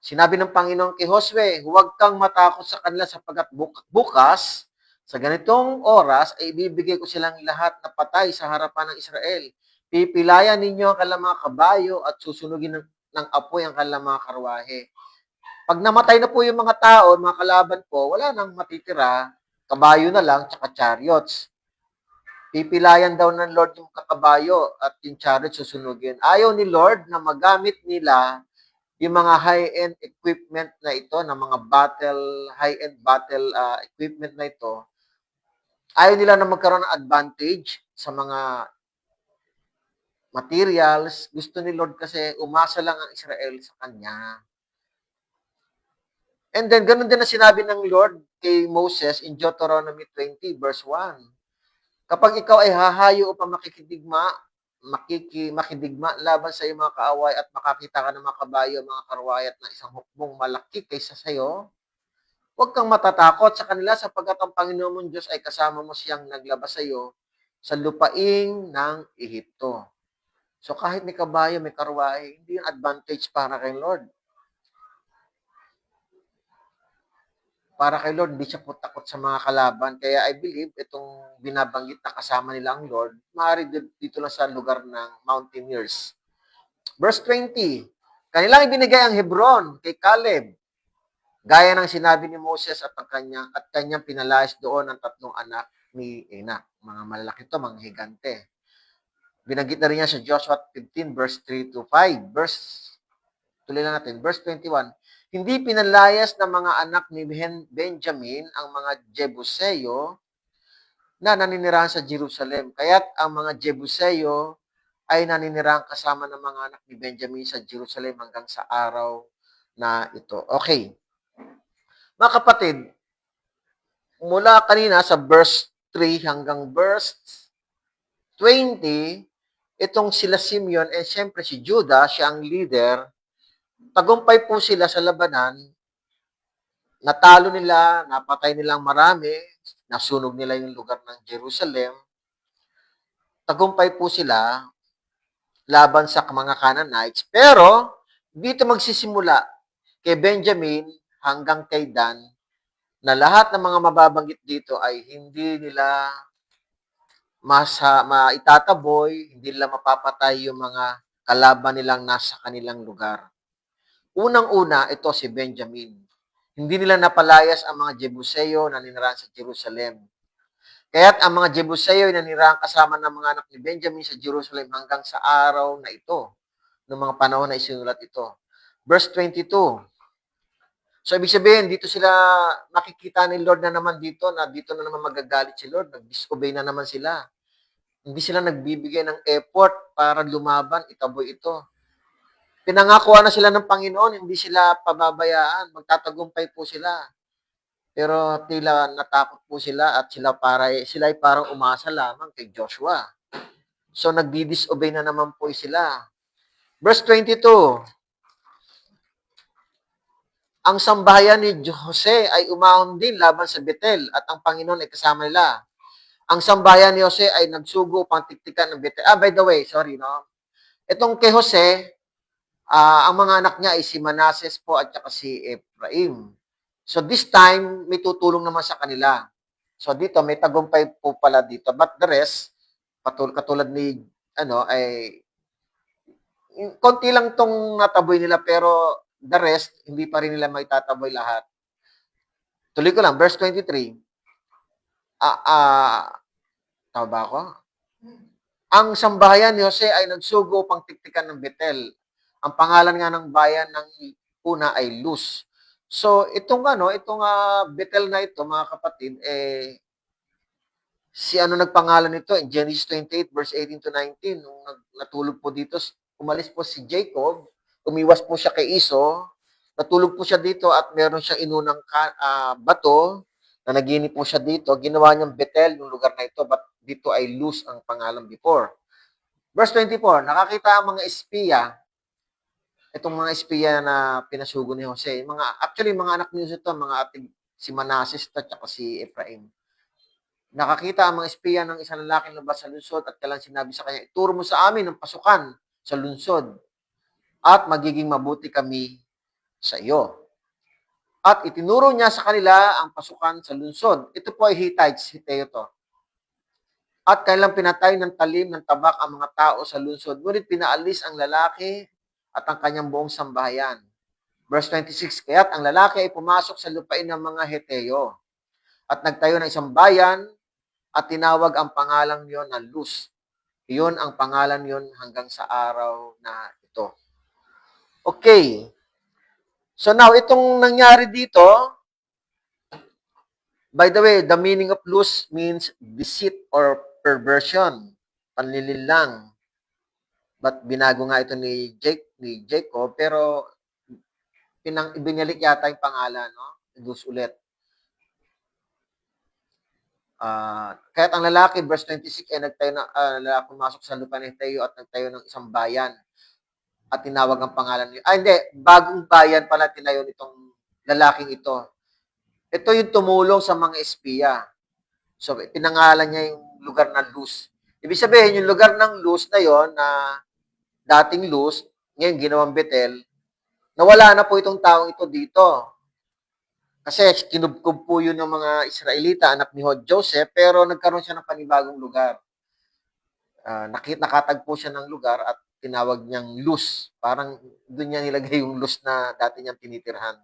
Sinabi ng Panginoon kay Josue, huwag kang matakot sa kanila sapagkat bukas, sa ganitong oras, ay ibibigay ko silang lahat na patay sa harapan ng Israel. Pipilayan ninyo ang kanilang mga kabayo at susunugin ng apoy ang kanilang mga karwahe. Pag namatay na po yung mga tao, mga kalaban po, wala nang matitira, kabayo na lang, tsaka chariots. Pipilayan daw ng Lord yung kakabayo at yung chariot susunugin. Ayaw ni Lord na magamit nila yung mga high-end equipment na ito, na mga high-end battle equipment na ito. Ayaw nila na magkaroon ng advantage sa mga materials. Gusto ni Lord kasi umasa lang ang Israel sa Kanya. And then, ganun din na sinabi ng Lord kay Moses in Deuteronomy 20, verse 1. Kapag ikaw ay hahayo upang makidigma laban sa iyong mga kaaway at makakita ka ng mga kabayo, mga karway at na isang hukbong malaki kaysa sa iyo, huwag kang matatakot sa kanila sapagkat ang Panginoon mong Diyos ay kasama mo siyang naglabas sa iyo sa lupain ng Ehipto. So kahit may kabayo, may karway, hindi yung advantage para kay Lord. Para kay Lord, hindi siya po takot sa mga kalaban. Kaya I believe, itong binabanggit na kasama nila ang Lord, maaari dito lang sa lugar ng mountaineers. Verse 20, kanilang ibinigay ang Hebron kay Caleb, gaya ng sinabi ni Moses at kanyang pinalayas doon ang tatlong anak ni Enak. Mga malalaki to, mga higante. Binanggit na rin niya sa Joshua 15, verse 3 to 5. Tuloy lang natin, verse 21. Hindi pinalayas ng mga anak ni Benjamin ang mga Jebuseo na naninirahan sa Jerusalem. Kaya't ang mga Jebuseo ay naninirahan kasama ng mga anak ni Benjamin sa Jerusalem hanggang sa araw na ito. Okay. Mga kapatid, mula kanina sa verse 3 hanggang verse 20, itong sila Simeon and siyempre si Judah, siya ang leader. Tagumpay po sila sa labanan, natalo nila, napatay nilang marami, nasunog nila yung lugar ng Jerusalem. Tagumpay po sila laban sa mga Canaanites. Pero, dito magsisimula kay Benjamin hanggang kay Dan, na lahat ng mga mababanggit dito ay hindi nila maitataboy, hindi nila mapapatay yung mga kalaban nilang nasa kanilang lugar. Unang-una, ito si Benjamin. Hindi nila napalayas ang mga Jebuseo na ninirahan sa Jerusalem. Kaya't ang mga Jebuseo ay nanirahan kasama ng mga anak ni Benjamin sa Jerusalem hanggang sa araw na ito, ng mga panahon na isinulat ito. Verse 22. So, ibig sabihin, dito sila makikita ni Lord na naman dito na naman magagalit si Lord, nag-disobey na naman sila. Hindi sila nagbibigay ng effort para lumaban, itaboy ito. Pinangakuan na sila ng Panginoon, hindi sila pababayaan, magtatagumpay po sila. Pero tila natakot po sila at sila ay parang umasa lamang kay Joshua. So nagdi-disobey na naman po sila. Verse 22. Ang sambahayan ni Jose ay umahon din laban sa Betel at ang Panginoon ay kasama nila. Ang sambahayan ni Jose ay nagsugo upang tiktikan ng Betel. By the way, sorry, no? Itong kay Jose, ang mga anak niya ay si Manases po at saka si Ephraim. So this time, may tutulong naman sa kanila. So dito, may tagumpay po pala dito. But the rest, katulad ni, ay konti lang tong nataboy nila pero the rest, hindi pa rin nila maitataboy lahat. Tuloy ko lang, verse 23. Tama ba ako? Ang sambahayan ni Jose ay nagsugo upang tiktikan ng Betel. Ang pangalan nga ng bayan ng una ay Luz. So, itong Betel na ito, mga kapatid, si nagpangalan nito in Genesis 28 verse 18 to 19 nung natulog po dito, umalis po si Jacob, umiwas po siya kay Esau, natulog po siya dito at meron siyang inunang bato na naginip po siya dito, ginawa niyang Betel yung lugar na ito, but dito ay Luz ang pangalan before. Verse 24, nakakita ang mga espiya, itong mga espiya na pinasugo ni Jose, actually mga anak ni Jose ito, mga ating si Manasseh at si Ephraim. Nakakita ang mga espiya ng isang lalaking lumabas sa lungsod at kailan sinabi sa kanya, ituro mo sa amin ang pasukan sa lungsod at magiging mabuti kami sa iyo. At itinuro niya sa kanila ang pasukan sa lungsod. Ito po ay Hittites, Hiteo to. At kailan pinatay ng talim ng tabak ang mga tao sa lungsod, ngunit pinaalis ang lalaki at ang kanyang buong sambahayan. Verse 26, kaya't ang lalaki ay pumasok sa lupain ng mga Heteo at nagtayo ng isang bayan at tinawag ang pangalan niyon na Luz. Iyon ang pangalan niyon hanggang sa araw na ito. Okay. So now, itong nangyari dito, by the way, the meaning of Luz means deceit or perversion, panlililang. But binago nga ito ni Jacob, pero ibinalik yata yung pangalan, no? Luz ulit. Kaya't ang lalaki, verse 26, nagtayo na, lalaki pumasok sa lupa ni Heteo at nagtayo ng isang bayan at tinawag ang pangalan niya. Hindi, bagong bayan pala tinayo nitong lalaking ito. Ito yung tumulong sa mga espiya. So, pinangalan niya yung lugar na Luz. Ibig sabihin, yung lugar ng Luz na yon na dating Luz, ngayon ginawang Betel, nawala na po itong taong ito dito. Kasi kinubkob po yun ng mga Israelita, anak ni Joseph, pero nagkaroon siya ng panibagong lugar. Nakatagpo siya ng lugar at tinawag niyang Luz. Parang doon niya nilagay yung Luz na dati niyang tinitirhan.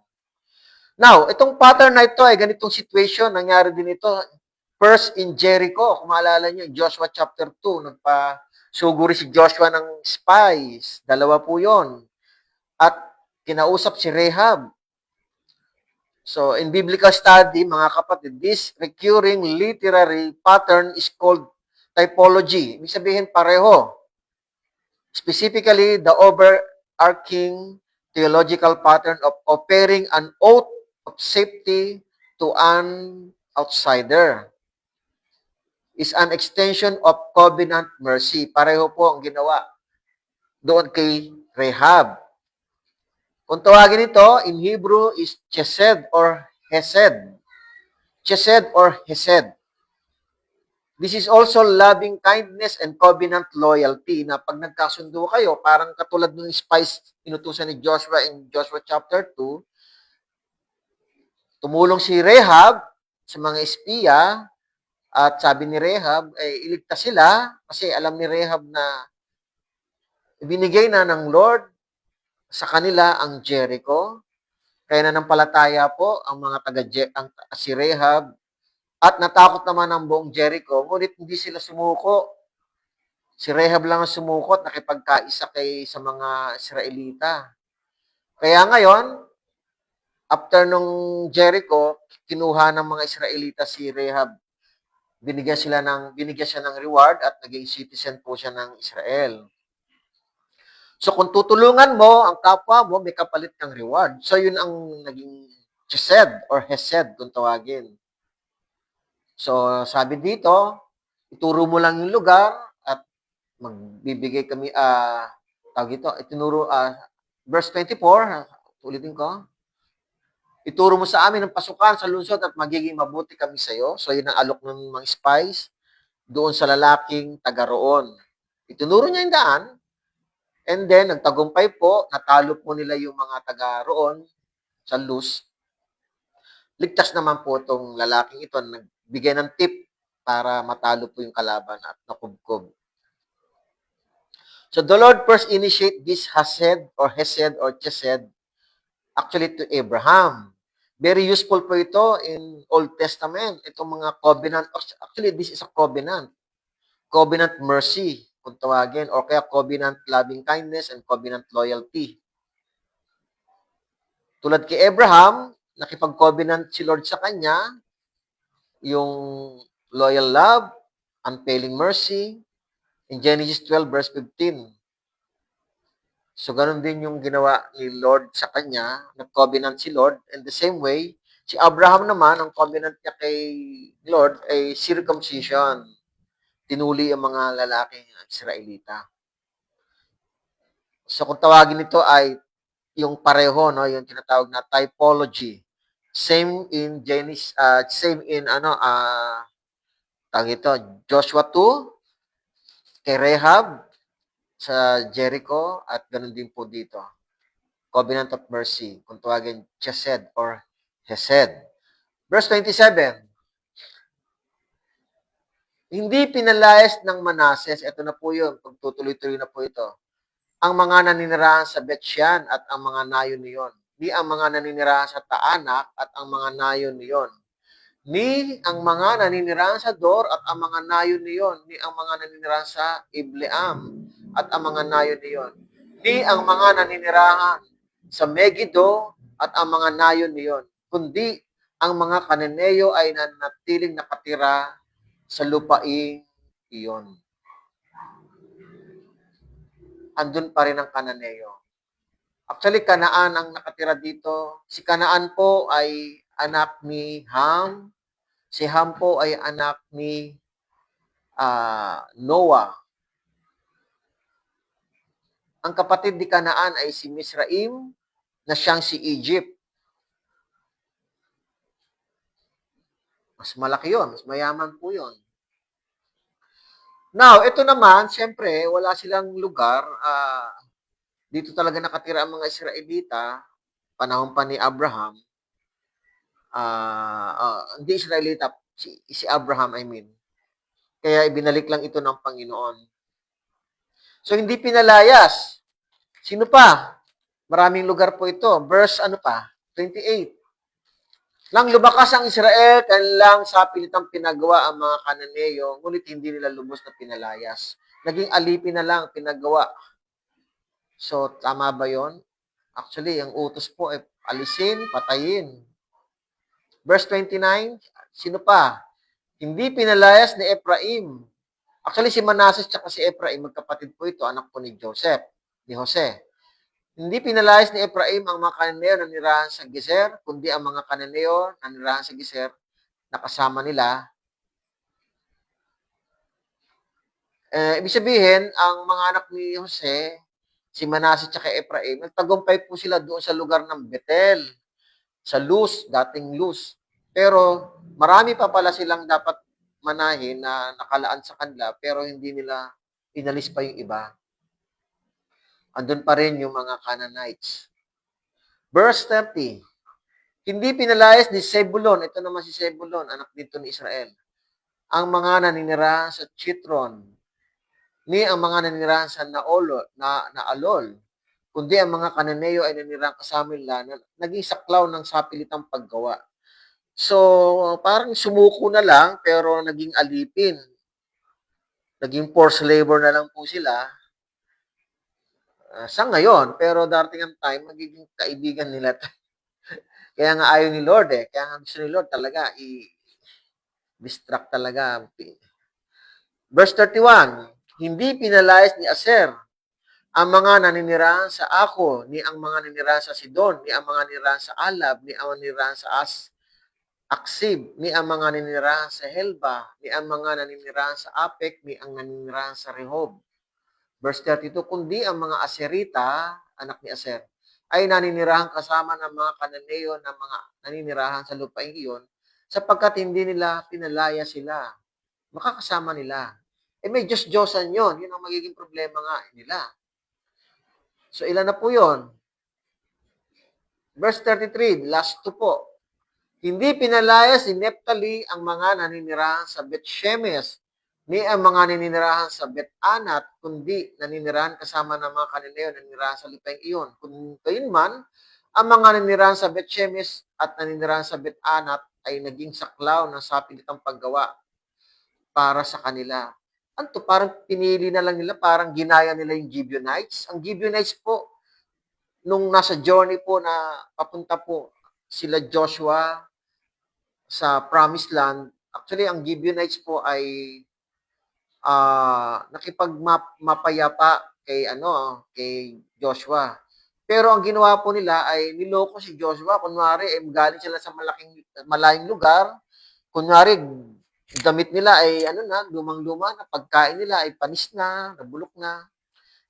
Now, itong pattern na ito ay ganitong situation, nangyari din ito first in Jericho. Kung maalala niyo, Joshua chapter 2, nagpasuguri si Joshua ng spies. Dalawa po yon. At kinausap si Rahab. So, in biblical study, mga kapatid, this recurring literary pattern is called typology. Ibig sabihin, pareho. Specifically, the overarching theological pattern of offering an oath of safety to an outsider is an extension of covenant mercy. Pareho po ang ginawa doon kay Rahab. Kung tawagin ito, in Hebrew is chesed or hesed. Chesed or hesed. This is also loving kindness and covenant loyalty na pag nagkasundo kayo, parang katulad ng spies inutusan ni Joshua in Joshua chapter 2, tumulong si Rahab sa mga espiya at sabi ni Rahab, iligtas sila kasi alam ni Rahab na ibinigay na ng Lord sa kanila ang Jericho. Kaya nanampalataya po ang mga si Rahab at natakot naman ang buong Jericho, ngunit hindi sila sumuko. Si Rahab lang ang sumukot, nakipagkaisa sa mga Israelita. Kaya ngayon, after nung Jericho, kinuha ng mga Israelita si Rahab. Binigyan siya ng reward at naging citizen po siya ng Israel. So kung tutulungan mo ang kapwa mo, may kapalit kang reward. So yun ang naging chesed or hesed kung tawagin. So sabi dito, ituro mo lang yung lugar at magbibigay kami, verse 24, ulitin ko, ituro mo sa amin ang pasukan sa lungsod at magiging mabuti kami sa iyo. So yun ang alok ng mga spies doon sa lalaking taga roon. Itinuro niya yung daan. And then, nagtagumpay po, natalo po nila yung mga taga roon sa Luz. Ligtas naman po itong lalaking ito, nagbigay ng tip para matalo po yung kalaban at nakubkob. So the Lord first initiate this Hesed actually to Abraham. Very useful po ito in Old Testament. Itong mga covenant. Actually, this is a covenant. Covenant mercy, kung tawagin. O kaya covenant loving kindness and covenant loyalty. Tulad kay Abraham, nakipag-covenant si Lord sa kanya, yung loyal love, unfailing mercy, in Genesis 12 verse 15. So, ganun din yung ginawa ni Lord sa kanya, nag-covenant si Lord. And the same way, si Abraham naman, ang covenant niya kay Lord ay circumcision. Tinuli ang mga lalaking Israelita. So, kung tawagin nito ay yung pareho, no, yung tinatawag na typology. Same in Genesis, same in tawag ito, Joshua 2, kay Rehab sa Jericho, at ganun din po dito. Covenant of Mercy, kung tawagin Chesed or Hesed. Verse 27, hindi pinalayas ng Manases, ito na po yun, pagtutuloy-tuloy na po ito, ang mga naninirahan sa Betsyan at ang mga nayon niyon, ni ang mga naninirahan sa Taanak at ang mga nayon niyon, ni ang mga naninirahan sa Dor at ang mga nayon niyon, ni ang mga naninirahan sa Ibleam at ang mga nayon niyon, ni ang mga naninirahan sa Megiddo at ang mga nayon niyon, kundi ang mga Kananeo ay nanatiling nakatira sa lupaing iyon. Andun pa rin ang Kananeo. Actually, Kanaan ang nakatira dito. Si Kanaan po ay anak ni Ham. Si Ham po ay anak ni Noah. Ang kapatid ni Kanaan ay si Misraim, na siyang si Egypt. Mas malaki yon, mas mayaman po yon. Now, ito naman, siyempre, wala silang lugar. Dito talaga nakatira ang mga Israelita, panahon pa ni Abraham. Hindi Israelita, si Abraham, I mean. Kaya ibinalik lang ito ng Panginoon. So, hindi pinalayas. Sino pa? Maraming lugar po ito. Verse 28. Nang lumakas ang Israel, kanilang sa pilitang pinagawa ang mga Kananeo, ngunit hindi nila lubos na pinalayas. Naging alipin na lang pinagawa. So, tama ba yon? Actually, ang utos po ay alisin, patayin. Verse 29, sino pa? Hindi pinalayas ni Ephraim. Actually, si Manasseh at si Ephraim, magkapatid po ito, anak po ni Jose. Hindi pinalayas ni Ephraim ang mga Kananeo na nirahan sa Geser, kundi ang mga Kananeo na nirahan sa Geser na kasama nila. Ibig sabihin, ang mga anak ni Jose, si Manasseh at Ephraim, nagtagumpay po sila doon sa lugar ng Bethel, sa Luz, dating Luz. Pero marami pa pala silang dapat manahin na nakalaan sa kanila, pero hindi nila inalis pa yung iba. Andun pa rin yung mga Canaanites. Verse 30, hindi pinalayas ni Zebulon, ito naman si Zebulon, anak dito ni Israel, ang mga naninirahan sa Chitron, ni ang mga naninirahan sa Naalol, kundi ang mga Kananeo ay naninirahan kasama nila na naging saklaw ng sapilitang paggawa. So, parang sumuko na lang, pero naging alipin. Naging forced labor na lang po sila sa ngayon, pero darating ang time, magiging kaibigan nila. Kaya nga ayaw ni Lord Kaya nga gusto ni Lord talaga i-distract talaga. Verse 31, hindi pinalayas ni Aser ang mga naninirahan sa Ako, ni ang mga naninirahan sa Sidon, ni ang mga naninirahan sa Alab, ni ang naninirahan sa Aksib, ni ang mga naninirahan sa Helba, ni ang mga naninirahan sa Apek, ni ang naninirahan sa Rehob. Verse 32, kundi ang mga Aserita, anak ni Aser, ay naninirahan kasama ng mga Kananeo na mga naninirahan sa lupaing iyon, sapagkat hindi nila pinalaya sila. Makakasama nila. May Diyos-Diyosan yun. Yun ang magiging problema nga nila. So, ilan na po yun? Verse 33, last two po. Hindi pinalayas ni Neptali ang mga naninirahan sa Beth-Shemesh, ni ang mga naninirahan sa Bet-Anat, kundi naninirahan kasama ng mga Kananeo, naninirahan sa lupaing iyon. Kung gayon man, ang mga naninirahan sa Bet-Shemesh at naninirahan sa Bet-Anat ay naging saklaw ng sapilitang paggawa para sa kanila. Anto, parang pinili na lang nila, parang ginaya nila yung Gibeonites. Ang Gibeonites po, nung nasa journey po na papunta po sila Joshua sa Promised Land, actually ang Gibeonites po ay nakipagmapayapa kay Joshua. Pero ang ginawa po nila ay niloko si Joshua. Kunwari, galing sila sa malayong lugar. Kunwari, damit nila ay lumang-luma na, pagkain nila ay panis na, nabulok na.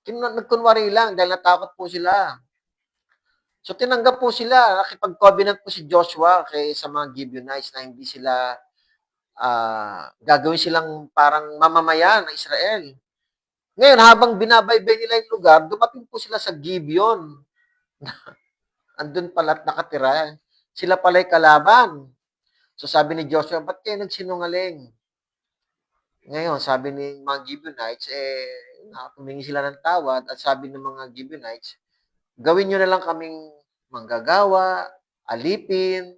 Nagkunwari lang dahil natakot po sila. So tinanggap po sila, nakipag-covenant po si Joshua sa mga Gibeonites na hindi sila gagawin silang parang mamamayan ng Israel. Ngayon, habang binabaybay nila yung lugar, dumating po sila sa Gibeon. Andun pala at nakatira. Sila pala'y kalaban. So sabi ni Joshua, ba't kayo nagsinungaling? Ngayon, sabi ni mga Gibeonites, humingi sila ng tawad at sabi ng mga Gibeonites, gawin nyo na lang kaming manggagawa, alipin.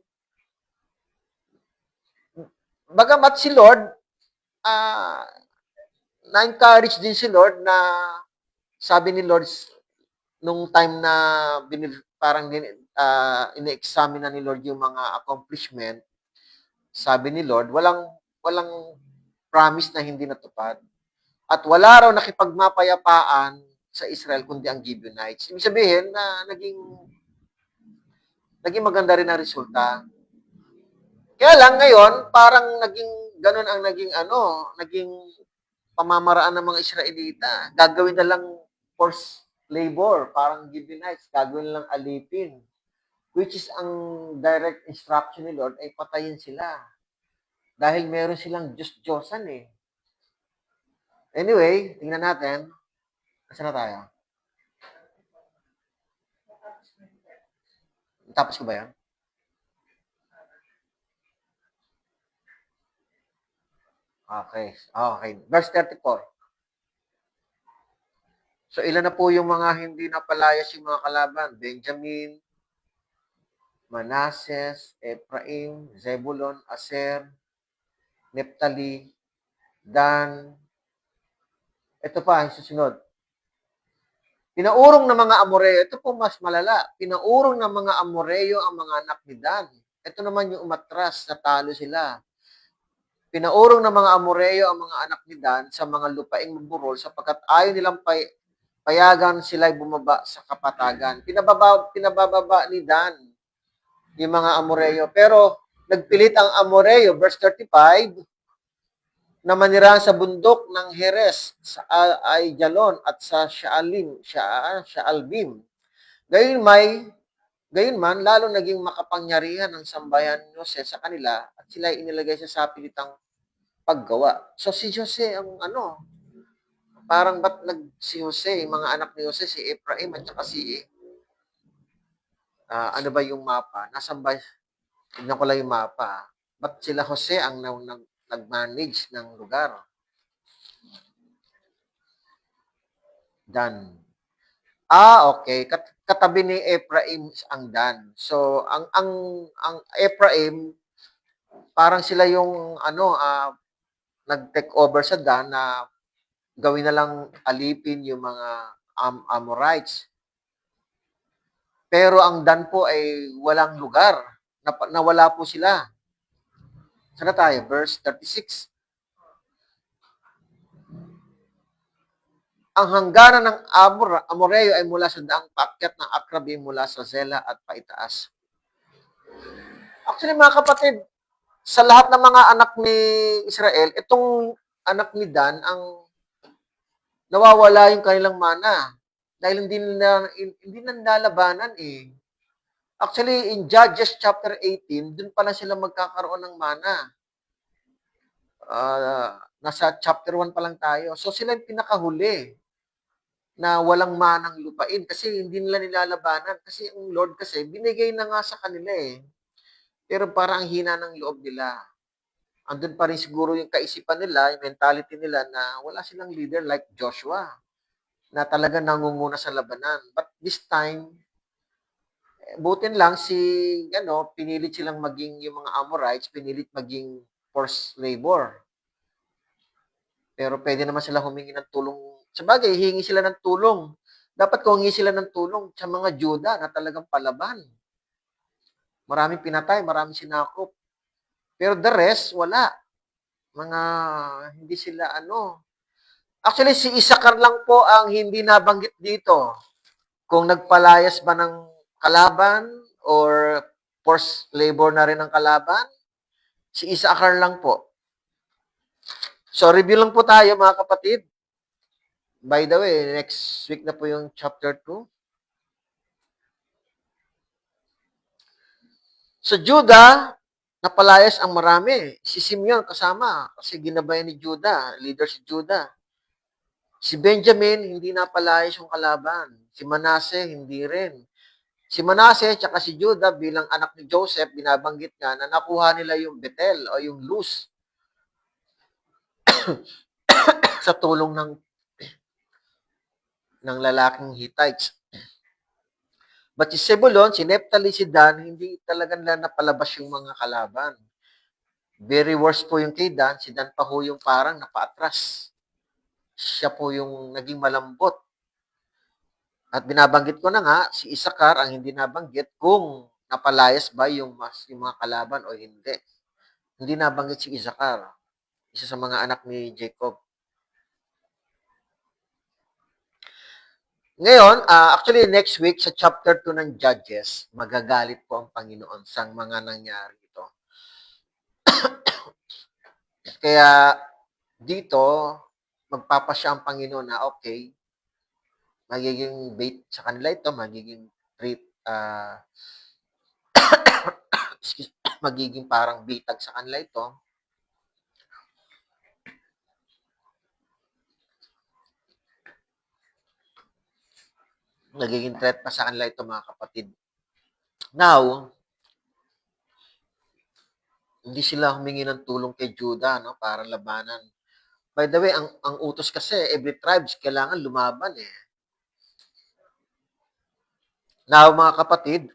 Bagamat si Lord, na-encourage din si Lord na sabi ni Lord, nung time na parang ine-examine na ni Lord yung mga accomplishment, sabi ni Lord, walang promise na hindi natupad. At wala raw nakipagmapayapaan sa Israel kundi ang Gibeonites. Ibig sabihin na naging maganda rin ang resulta. Kaya lang ngayon, parang naging ganun ang naging pamamaraan ng mga Israelita. Gagawin na lang forced labor, parang Gibeonites, gagawin lang alipin. Which is ang direct instruction ni Lord ay patayin sila. Dahil meron silang Diyos-Diyosan eh. Anyway, tingnan natin. Saan na tayo? Tapos ko ba yan? Okay. Okay. Verse 34. So, ilan na po yung mga hindi napalayas yung mga kalaban? Benjamin, Manasseh, Ephraim, Zebulon, Aser, Nephtali, Dan. Ito pa, ang susunod. Pinaurong ng mga Amoreo. Ito po mas malala. Pinaurong ng mga Amoreo ang mga anak ni Dan. Ito naman yung umatras, natalo sila. Pinaurong ng mga Amoreo ang mga anak ni Dan sa mga lupaing maburol sapagkat ayaw nilang payagan sila'y bumaba sa kapatagan. Pinabababa ni Dan yung mga Amoreo. Pero nagpilit ang Amoreo, verse 35, na manirahan sa bundok ng Heres, sa Aijalon at sa Shaalbim. Gayon man, lalo naging makapangyarihan ng sambayan ni Jose sa kanila at sila ay inilagay sa sapilitang paggawa. So si Jose ang parang ba't si Jose, mga anak ni Jose, si Ephraim at saka si ano ba yung mapa? Nasaan ba? Tignan ko lang yung mapa. Ba't sila Jose ang nag-manage ng lugar? Dan. Okay. Katabi ni Ephraim ang Dan. So, ang Ephraim, parang sila yung nag-take over sa Dan na gawin na lang alipin yung mga Amorites. Pero ang Dan po ay walang lugar. Nawala po sila. Sana tayo? Verse 36. Ang hangganan ng Amoreo ay mula sa daang paakyat ng Akrabim mula sa Zela at paitaas. Actually, mga kapatid, sa lahat ng mga anak ni Israel, itong anak ni Dan ang nawawala yung kanilang mana dahil hindi na nilalabanan eh. Actually, in Judges chapter 18, dun pala sila magkakaroon ng mana. Nasa chapter 1 pa lang tayo. So, sila yung pinakahuli na walang manang lupain kasi hindi nila nilalabanan. Kasi ang Lord kasi, binigay na nga sa kanila eh. Pero parang hina ng loob nila. andun pa rin siguro yung kaisipan nila, yung mentality nila na wala silang leader like Joshua na talaga nangunguna sa labanan. But this time, butin lang pinilit silang maging yung mga Amorites, pinilit maging forced labor. Pero pwede naman sila humingi ng tulong. Sabagay, hihingi sila ng tulong. Dapat kung hingi sila ng tulong sa mga Juda na talagang palaban. Maraming pinatay, maraming sinakop. Pero the rest, wala. Mga, hindi sila Actually, si Isakar lang po ang hindi nabanggit dito. Kung nagpalayas ba ng kalaban or forced labor na rin ang kalaban, si Isakar lang po. So, review lang po tayo mga kapatid. By the way, next week na po yung chapter 2. Sa Juda, napalayas ang marami. Si Simeon kasama kasi ginabayan ni Juda, leader si Juda. Si Benjamin, hindi napalayas yung kalaban. Si Manasseh, hindi rin. Si Manasseh at si Juda bilang anak ni Joseph, binabanggit nga na nakuha nila yung Bethel o yung Luz sa tulong ng lalaking Hittites. But si Zebulon, si Nephtali, si Dan, hindi talaga nila napalabas yung mga kalaban. Very worst po yung kay Dan. Si Dan pa ho yung parang napaatras. Siya po yung naging malambot. At binabanggit ko na nga, si Isakar ang hindi nabanggit kung napalayas ba yung mga kalaban o hindi. Hindi nabanggit si Isakar, isa sa mga anak ni Jacob. Ngayon, actually next week sa chapter 2 ng Judges, magagalit po ang Panginoon sa mga nangyari ito. Kaya dito, magpapasya ang Panginoon na okay, magiging bait sa kanila ito, magiging treat, magiging parang bitag sa kanila ito. Nagiging threat pa sa kanila ito mga kapatid. Now, hindi sila humingi ng tulong kay Judah para labanan. By the way, ang utos kasi, every tribes kailangan lumaban eh. Now, mga kapatid,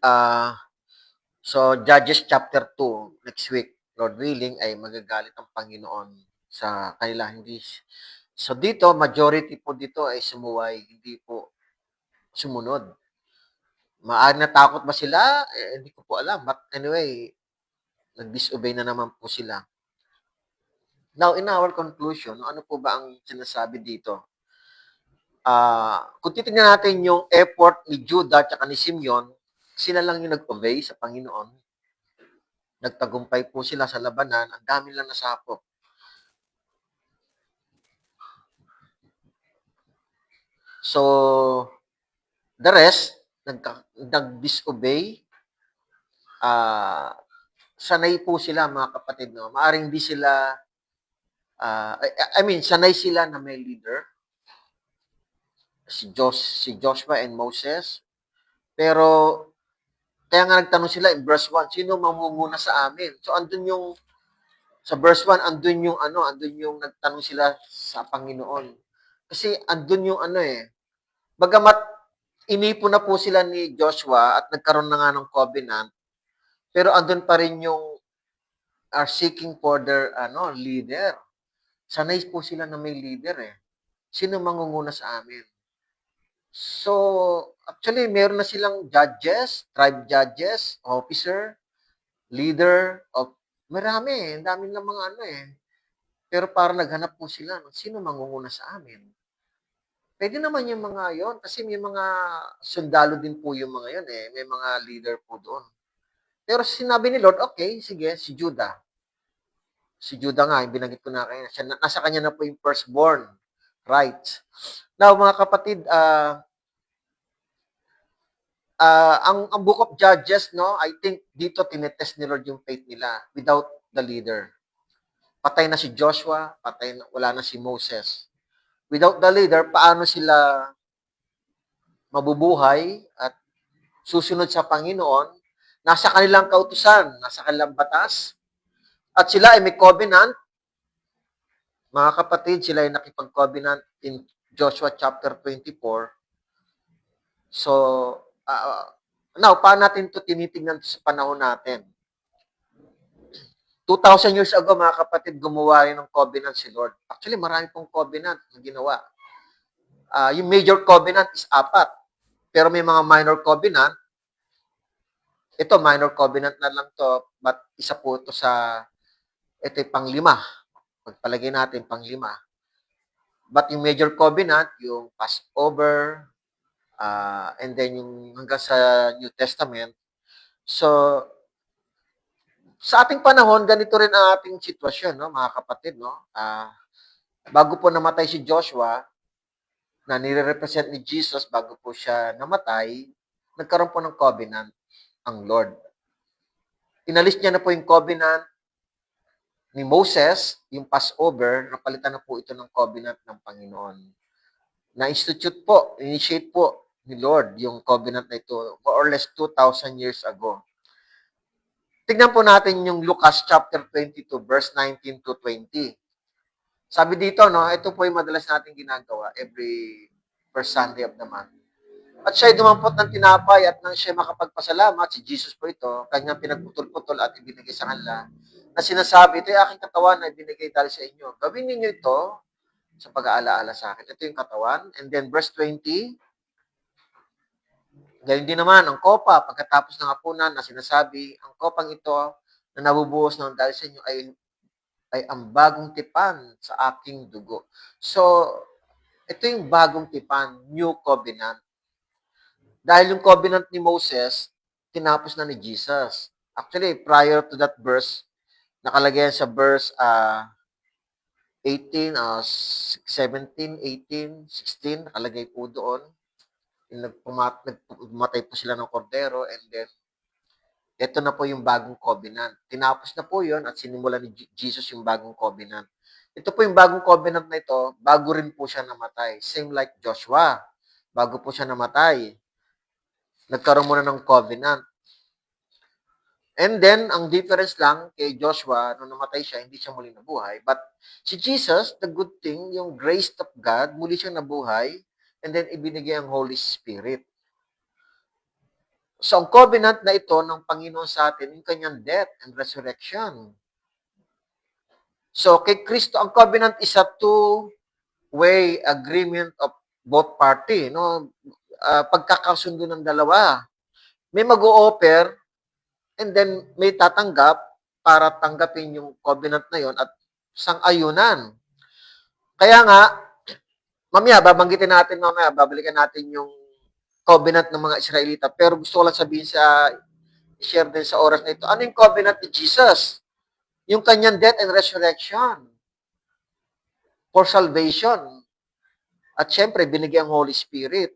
so Judges chapter 2, next week, Lord willing, ay magagalit ang Panginoon sa kanila. Hindi. So dito, majority po dito ay sumuway, hindi po sumunod. Maaari natakot ba sila? Hindi ko po alam. But anyway, nag-disobey na naman po sila. Now, in our conclusion, ano po ba ang sinasabi dito? Kung titingnan natin yung effort ni Judah at ni Simeon, sila lang yung nag-obey sa Panginoon. Nagtagumpay po sila sa labanan. Ang dami lang nasakop. So, the rest, nag-disobey. Sanay po sila, mga kapatid. No? Maaring di sila, sanay sila na may leader. Si Joshua and Moses. Pero, kaya nga nagtanong sila in verse 1, sino mamumuna sa amin? So, andun yung, sa verse 1, andun yung nagtanong sila sa Panginoon. Kasi andun yung bagamat inipo na po sila ni Joshua at nagkaroon na nga ng covenant, pero andun pa rin yung are seeking for their leader. Sanay po sila na may leader eh. Sino mangunguna sa amin? So, actually, meron na silang judges, tribe judges, officer, leader, of marami. Ang dami ng mga Pero para naghanap po sila ng sino mangunguna sa amin. Pwede naman yung mga yon kasi may mga sundalo din po yung mga yon eh. May mga leader po doon. Pero sinabi ni Lord, okay, sige, si Judah. Si Judah nga, yung binanggit ko na kayo. Nasa kanya na po yung firstborn. Right. Now, mga kapatid, ang Book of Judges, I think dito tinetest ni Lord yung faith nila without the leader. Patay na si Joshua, wala na si Moses. Without the leader, paano sila mabubuhay at susunod sa Panginoon? Nasa kanilang kautusan, nasa kanilang batas, At sila ay may covenant. Mga kapatid, sila ay nakipag-covenant in Joshua chapter 24. So, now, paano natin ito tinitingnan sa panahon natin? 2,000 years ago, mga kapatid, gumawa rin ng covenant si Lord. Actually, marami pong covenant na ginawa. Yung major covenant is 4. Pero may mga minor covenant. Ito, minor covenant na lang to, but isa po ito ito yung pang-5. Pagpalagay natin, pang-5. But yung major covenant, yung Passover, and then yung hanggang sa New Testament. So, sa ating panahon, ganito rin ang ating sitwasyon, no, mga kapatid, no? Bago po namatay si Joshua, na nire-represent ni Jesus bago po siya namatay, nagkaroon po ng covenant ang Lord. Inalis niya na po yung covenant ni Moses, yung Passover, napalitan na po ito ng covenant ng Panginoon. Na-institute po, initiate po ni Lord yung covenant na ito more or less 2,000 years ago. Tignan po natin yung Lucas chapter 22, verse 19 to 20. Sabi dito, no, ito po yung madalas natin ginagawa every first Sunday of the month. At siya'y dumampot ng tinapay at nang siya makapagpasalamat, si Jesus po ito, kanyang pinagputol-putol at ibinigay sa kanila, na sinasabi, ito yung aking katawan na ibinigay dahil sa inyo. Gawin ninyo ito sa pag-aalaala sa akin. Ito yung katawan. And then verse 20, gayon din naman, ang kopa, pagkatapos ng hapunan na sinasabi, ang kopang ito na nabubuhos ng dahil sa inyo ay ang bagong tipan sa aking dugo. So, ito yung bagong tipan, new covenant. Dahil yung covenant ni Moses, tinapos na ni Jesus. Actually, prior to that verse, nakalagay sa verse 18, 17, 18, 16, nakalagay po doon. Nagpumatay po sila ng kordero, and then ito na po yung bagong covenant. Tinapos na po yun at sinimula ni Jesus yung bagong covenant. Ito po yung bagong covenant na ito, bago rin po siya namatay. Same like Joshua. Bago po siya namatay, nagkaroon muna ng covenant. And then, ang difference lang kay Joshua, nung namatay siya, hindi siya muli nabuhay. But si Jesus, the good thing, yung grace of God, muli siyang nabuhay, and then ibinigay ang Holy Spirit. So, ang covenant na ito ng Panginoon sa atin, yung kanyang death and resurrection. So, kay Kristo, ang covenant is a two-way agreement of both party. No? Pagkakasundo ng dalawa. May mag-o-offer, and then may tatanggap para tanggapin yung covenant na yon at sang-ayunan. Kaya nga, babalikan natin yung covenant ng mga Israelita. Pero gusto ko lang sabihin share din sa oras na ito, ano yung covenant ni Jesus? Yung kanyang death and resurrection for salvation. At syempre, binigyan ang Holy Spirit.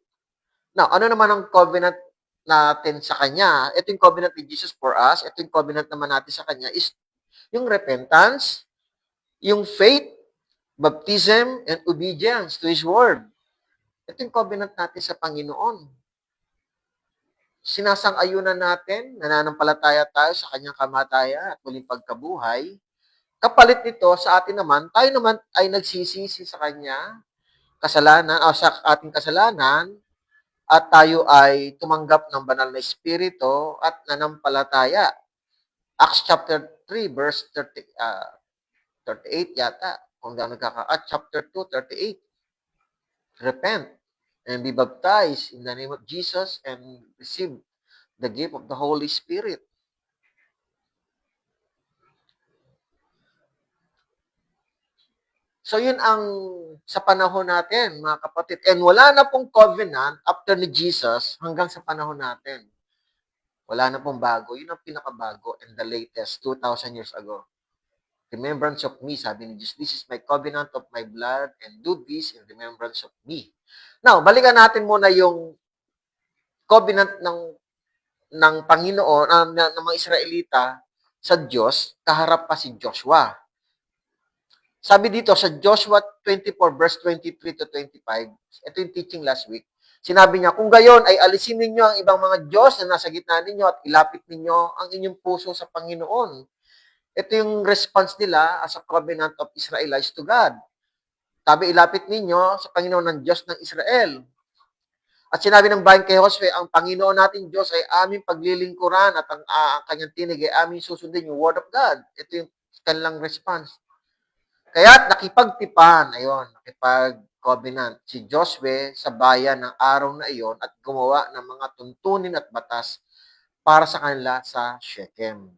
Now, ano naman ang covenant natin sa Kanya? Ito yung covenant ni Jesus for us. Ito yung covenant naman natin sa Kanya is yung repentance, yung faith, baptism, and obedience to His Word. Ito yung covenant natin sa Panginoon. Sinasang-ayunan natin, nananampalataya tayo sa Kanyang kamatayan at muling pagkabuhay. Kapalit nito, sa atin naman, tayo naman ay nagsisisi sa Kanya, kasalanan, o sa ating kasalanan, at tayo ay tumanggap ng banal na Espiritu at nanampalataya. Acts chapter 3, verse 38 yata, kung gaano at chapter 2, 38. Repent and be baptized in the name of Jesus and receive the gift of the Holy Spirit. So, yun ang sa panahon natin, mga kapatid. And wala na pong covenant after ni Jesus hanggang sa panahon natin. Wala na pong bago. Yun ang pinakabago and the latest, 2,000 years ago. Remembrance of me, sabi ni Jesus, this is my covenant of my blood and do this in remembrance of me. Now, balikan natin muna yung covenant ng Panginoon, ng mga Israelita sa Diyos, kaharap pa si Joshua. Sabi dito sa Joshua 24 verse 23 to 25, ito yung teaching last week, sinabi niya, kung gayon ay alisin ninyo ang ibang mga Diyos na nasa gitna ninyo at ilapit ninyo ang inyong puso sa Panginoon. Ito yung response nila as a covenant of Israelites to God. Sabi, ilapit ninyo sa Panginoon ng Diyos ng Israel. At sinabi ng bayan kay Josue, ang Panginoon natin Diyos ay aming paglilingkuran at ang kanyang tinig ay aming susundin yung word of God. Ito yung kanilang response. Kaya nakipagtipan, nakipag-covenant si Josue sa bayan ng araw na iyon at gumawa ng mga tuntunin at batas para sa kanila sa Shechem.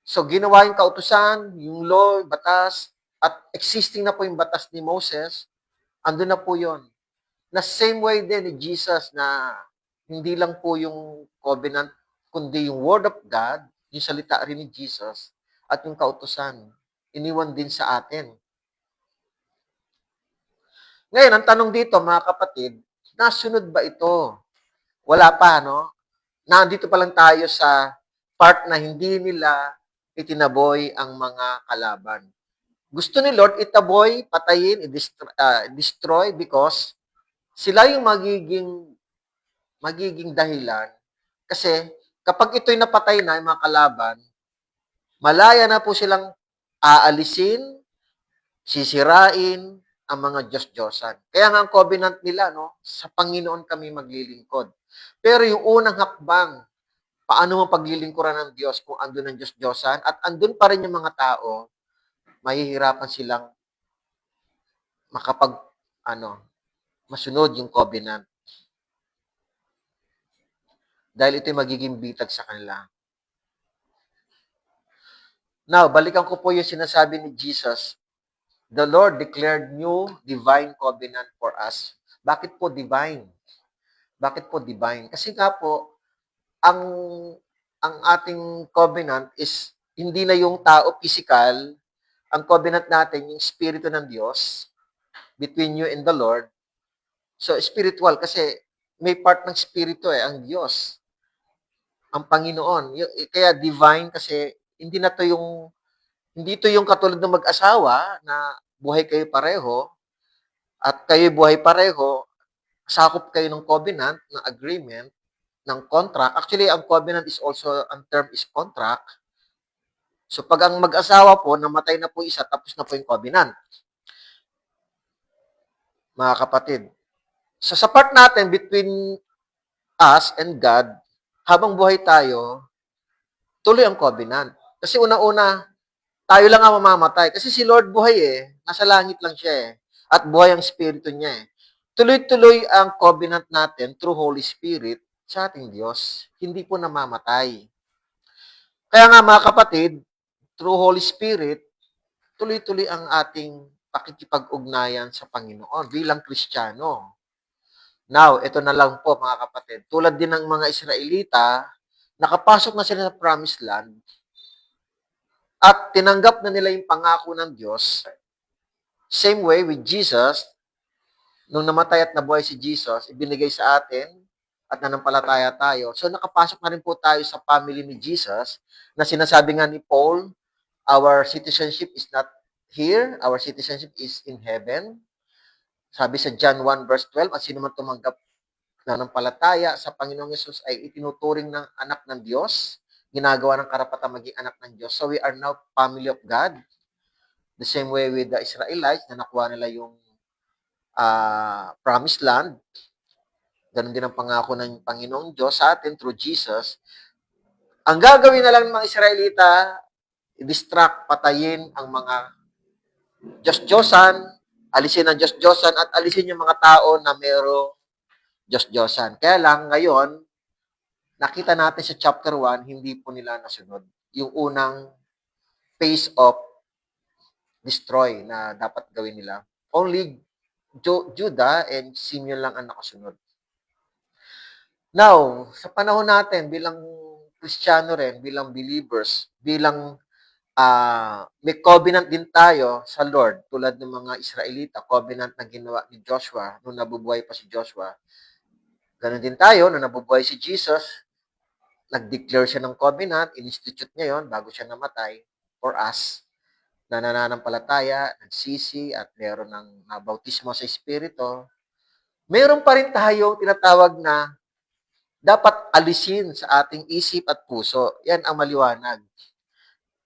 So, ginawa yung kautusan, yung law, batas, at existing na po yung batas ni Moses, andun na po yon. Na same way din ni Jesus na hindi lang po yung covenant, kundi yung word of God, yung salita rin ni Jesus, at yung kautusan, iniwan din sa atin. Ngayon, ang tanong dito, mga kapatid, nasunod ba ito? Wala pa, no? Nandito pa lang tayo sa part na hindi nila itinaboy ang mga kalaban. Gusto ni Lord itaboy, patayin, destroy because sila yung magiging dahilan. Kasi kapag ito'y napatay na, yung mga kalaban, malaya na po silang aalisin, sisirain ang mga Diyos-Diyosan. Kaya nga ang covenant nila, no, sa Panginoon kami maglilingkod. Pero yung unang hakbang, paano mo paglilingkuran ng Diyos kung andun ang Diyos-Diyosan at andun pa rin yung mga tao, mahihirapan silang makapag, masunod yung covenant. Dahil ito'y magiging bitag sa kanila. Now, balikan ko po yung sinasabi ni Jesus. The Lord declared new divine covenant for us. Bakit po divine? Bakit po divine? Kasi nga po, ang ating covenant is hindi na yung tao physical, ang covenant natin, yung Espiritu ng Diyos, between you and the Lord. So, spiritual, kasi may part ng Espiritu ang Diyos, ang Panginoon. Kaya divine kasi hindi ito yung katulad ng mag-asawa na buhay kayo pareho at kayo buhay pareho, sakop kayo ng covenant, ng agreement, ng contract. Actually, ang covenant is also, ang term is contract. So, pag ang mag-asawa po, namatay na po isa, tapos na po yung covenant. Mga kapatid. So, sa part natin between us and God, habang buhay tayo, tuloy ang covenant. Kasi una-una, tayo lang ang mamamatay. Kasi si Lord buhay nasa langit lang siya at buhay ang Espiritu niya Tuloy-tuloy ang covenant natin through Holy Spirit sa ating Diyos. Hindi po namamatay. Kaya nga mga kapatid, through Holy Spirit, tuloy-tuloy ang ating pakikipag-ugnayan sa Panginoon bilang Kristiyano. Now, ito na lang po mga kapatid. Tulad din ng mga Israelita, nakapasok na sila sa Promised Land at tinanggap na nila yung pangako ng Diyos. Same way with Jesus, nung namatay at nabuhay si Jesus, ibinigay sa atin at nanampalataya tayo. So nakapasok na rin po tayo sa family ni Jesus na sinasabi nga ni Paul, our citizenship is not here, our citizenship is in heaven. Sabi sa John 1 verse 12, at sino man tumanggap nanampalataya sa Panginoong Yesus ay itinuturing ng anak ng Diyos, ginagawa ng karapatang maging anak ng Diyos. So we are now family of God. The same way with the Israelites na nakuha nila yung promised land. Ganun din ang pangako ng Panginoong Diyos sa atin through Jesus. Ang gagawin na lang ng mga Israelita, i-distract, patayin ang mga Diyos-Diyosan, alisin ang Diyos-Diyosan at alisin yung mga tao na mayroong Diyos-Diyosan. Kaya lang, ngayon, nakita natin sa chapter 1, hindi po nila nasunod. Yung unang phase of destroy na dapat gawin nila. Only Judah and Simeon lang ang nakasunod. Now, sa panahon natin, bilang Kristiyano rin, bilang believers, bilang may covenant din tayo sa Lord, tulad ng mga Israelita, covenant na ginawa ni Joshua nung nabubuhay pa si Joshua. Ganon din tayo, nung nabubuhay si Jesus, nag-declare siya ng covenant, in-institute niya yon bago siya namatay for us, na nananampalataya, nagsisi, at meron ng bautismo sa Espiritu. Meron pa rin tayong tinatawag na dapat alisin sa ating isip at puso. Yan ang maliwanag.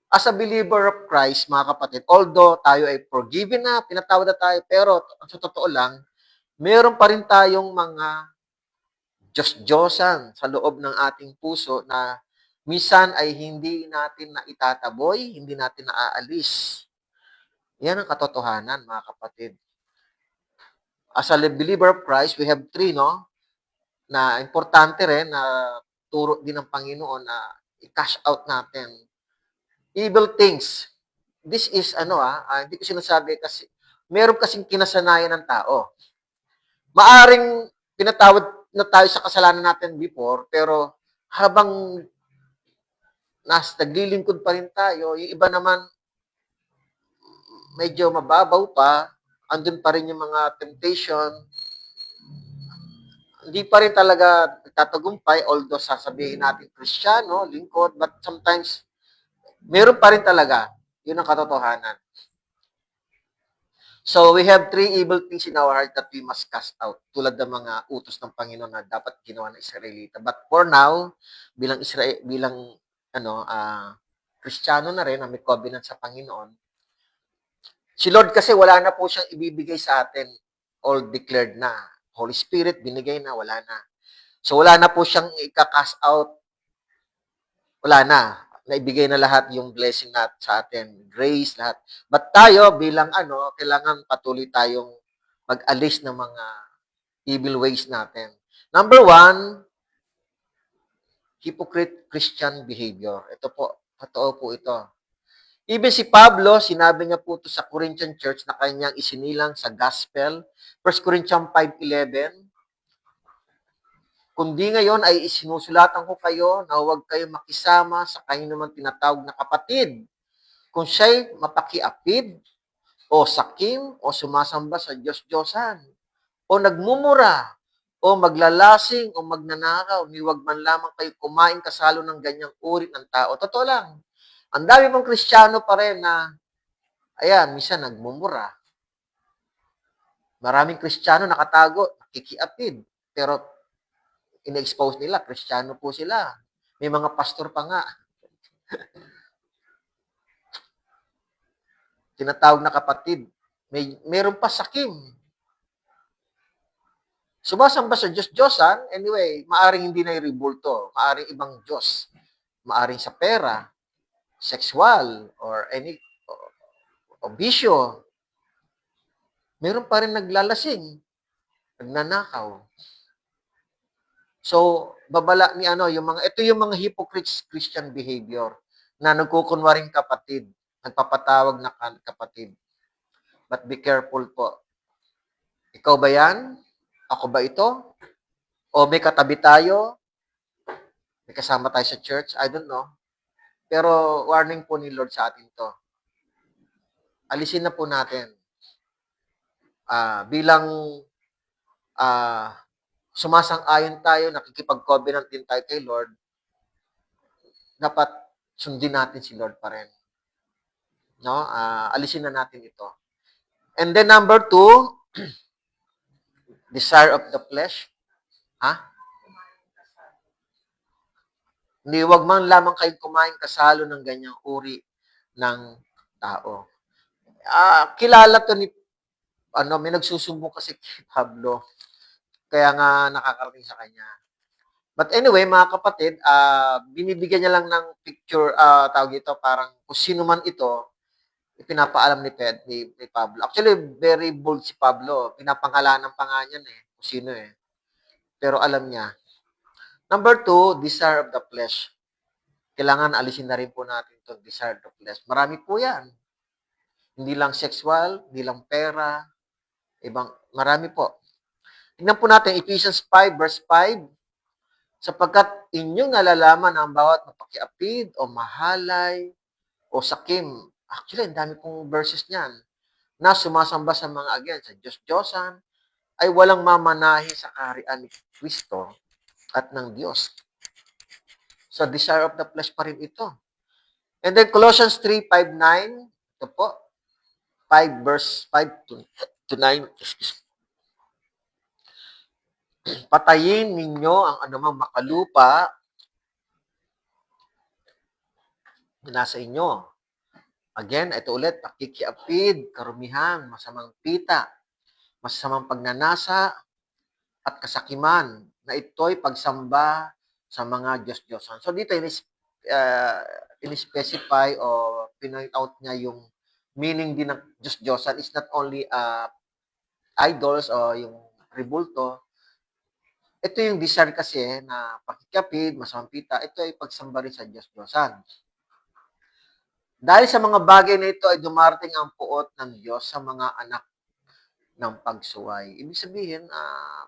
As a believer of Christ, mga kapatid, although tayo ay forgiven na, pinatawad na tayo, pero sa totoo lang, meron pa rin tayong mga Diyos-Diyosan sa loob ng ating puso na minsan ay hindi natin na itataboy, hindi natin naaalis. Yan ang katotohanan, mga kapatid. As a believer of Christ, we have three, no? Na importante rin na turo din ng Panginoon na i-cash out natin. Evil things. This is, hindi ko sinasabi kasi, meron kasing kinasanayan ng tao. Maaring pinatawad na tayo sa kasalanan natin before, pero habang naglilingkod pa rin tayo, yung iba naman medyo mababaw pa, andun pa rin yung mga temptation, hindi pa rin talaga tatagumpay, although sasabihin natin Kristiyano, lingkod, but sometimes, meron pa rin talaga. Yun ang katotohanan. So, we have three evil things in our heart that we must cast out, tulad ng mga utos ng Panginoon na dapat ginawa ng Israelita. But for now, bilang Kristiyano na rin, na may covenant sa Panginoon, si Lord kasi wala na po siyang ibibigay sa atin, all declared na. Holy Spirit, binigay na, wala na. So, wala na po siyang ika-cast out, wala na. Naibigay na lahat yung blessing na sa atin, grace, lahat. But tayo, bilang kailangan patuloy tayong mag-alis ng mga evil ways natin. Number one, hypocrite Christian behavior. Ito po, totoo po ito. Even si Pablo, sinabi niya po ito sa Corinthian Church na kanyang isinilang sa Gospel, 1 Corinthians 5:11, kundi ngayon ay isinusulatan ko kayo na huwag kayo makisama sa kayo naman tinatawag na kapatid. Kung siya'y mapakiapid, o sakim, o sumasamba sa Diyos-Diyosan, o nagmumura, o maglalasing, o magnanakaw, ni huwag man lamang kayo kumain kasalo ng ganyang uri ng tao. Totoo lang. Ang dami mong Kristiyano pa rin na, minsan nagmumura. Maraming Kristiyano nakatago, nakikiapid, pero ina-expose nila, Kristiyano po sila. May mga pastor pa nga. Tinatawag na kapatid. Meron pa sakim. Sumasamba sa Diyos-Diyosan, anyway, maaring hindi na i-rebulto. Maaring ibang Diyos. Maaring sa pera, sexual, or any o bisyo. Meron pa rin naglalasing, nagnanakaw. So, babala ni ito yung mga hypocrites Christian behavior na nagkukunwaring kapatid, nagpapatawag na kapatid. But be careful po. Ikaw ba yan? Ako ba ito? O may katabi tayo? May kasama tayo sa church? I don't know. Pero warning po ni Lord sa atin to. Alisin na po natin. Bilang sumasang-ayon tayo, nakikipag-covenant din tayo kay Lord, dapat sundin natin si Lord pa rin. No? Alisin na natin ito. And then number 2, desire of the flesh. Hindi, wag man lamang kayo kumain kasalo ng ganyang uri ng tao. Kilala to ni, may nagsusumbong kasi kay Pablo. Kaya nga nakakarating sa kanya. But anyway, mga kapatid, binibigyan niya lang ng picture, tawag ito, parang kung sino man ito, ipinapaalam ni Pablo. Actually, very bold si Pablo. Pinapangalanan pa nga niyan kung sino Pero alam niya. Number 2, desire of the flesh. Kailangan alisin na rin po natin itong desire of the flesh. Marami po yan. Hindi lang sexual, hindi lang pera, marami po. Tingnan po natin, Ephesians 5, verse 5. Sapagkat inyong nalalaman ang bawat mapakiapid o mahalay o sakim. Actually, ang dami pong verses niyan na sumasamba sa mga sa Diyos-Diyosan ay walang mamanahi sa kaharian ni Kristo at ng Diyos. So, desire of the flesh pa rin ito. And then, Colossians 3, 5, 9. Ito po. 5 verse 5 to 9. Patayin ninyo ang anumang makalupa na nasa inyo. Again, ito ulit, pakikiapid, karumihan, masamang pita, masamang pagnanasa, at kasakiman, na ito'y pagsamba sa mga Diyos-Diyosan. So dito, in-specify o pinoint out niya yung meaning din ng Diyos-Diyosan is not only idols o yung ribulto. Ito yung desire kasi na pakikiapid, masamang pita, ito ay pagsamba rin sa Diyos-Diyosan. Dahil sa mga bagay na ito ay dumarating ang puot ng Diyos sa mga anak ng pagsuway. Ibig sabihin,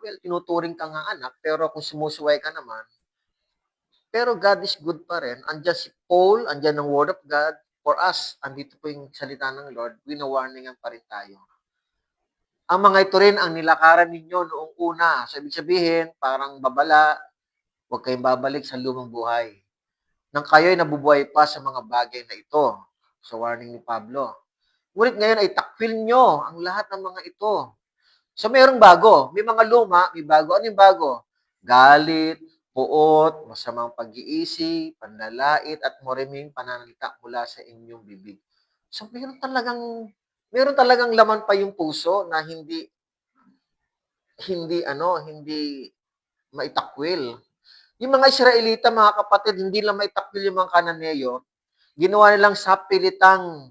well, tinuturing ka nga anak, pero kung sumusuway ka naman, pero God is good pa rin. Andiyan si Paul, andiyan ang Word of God. For us, andito po yung salita ng Lord, winawarningan pa rin tayo. Ang mga ito rin ang nilakaran ninyo noong una. So, ibig sabihin, parang babala, huwag kayong babalik sa lumang buhay. Nang kayo'y nabubuhay pa sa mga bagay na ito. So, warning ni Pablo. Ngunit ngayon ay takwil nyo ang lahat ng mga ito. So, mayroong bago. May mga luma, may bago. Ano yung bago? Galit, puot, masamang pag-iisip, panlalait, at mariming pananalita mula sa inyong bibig. So, meron talagang laman pa yung puso na hindi maitakwil. Yung mga Israelita, mga kapatid, hindi lang maitakwil yung mga Kananeyo, ginawa nilang sapilitang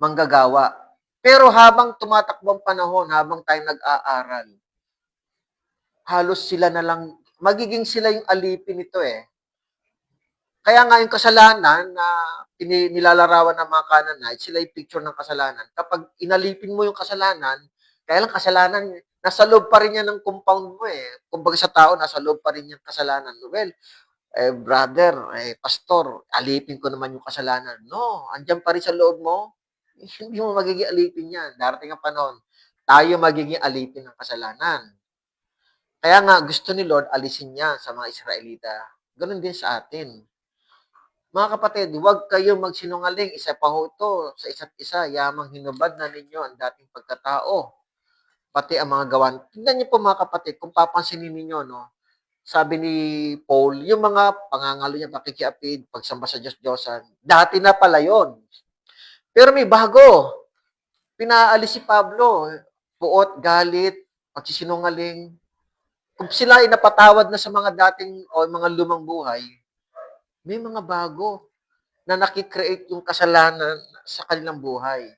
manggagawa. Pero habang tumatakbo ang panahon, habang tayo nag-aaral, halos sila na lang, magiging sila yung alipin nito eh. Kaya nga yung kasalanan na nilalarawan ng mga Canaanite, sila yung picture ng kasalanan. Kapag inalipin mo yung kasalanan, kaya lang kasalanan, nasa loob pa rin yan ng compound mo eh. Kumbaga sa tao, nasa loob pa rin yung kasalanan. Well, brother, pastor, alipin ko naman yung kasalanan. No, andyan pa rin sa loob mo. Hindi mo magiging alipin yan. Darating ang panahon, tayo magiging alipin ng kasalanan. Kaya nga, gusto ni Lord, alisin niya sa mga Israelita. Ganon din sa atin. Mga kapatid, huwag kayong magsinungaling. Isa pa ho ito sa isa't isa. Yamang hinubad na ninyo ang dating pagkatao. Pati ang mga gawan. Tingnan niyo po mga kapatid, kung papansinin ninyo, no, sabi ni Paul, yung mga pangangalo niya, pakikiapid, pagsamba sa Diyos-Diyosan, dati na pala yon. Pero may bago. Pinaalis si Pablo. Puot, galit, pagsisinungaling. Kung sila ay napatawad na sa mga dating o mga lumang buhay, may mga bago na nakikreate yung kasalanan sa kanilang buhay.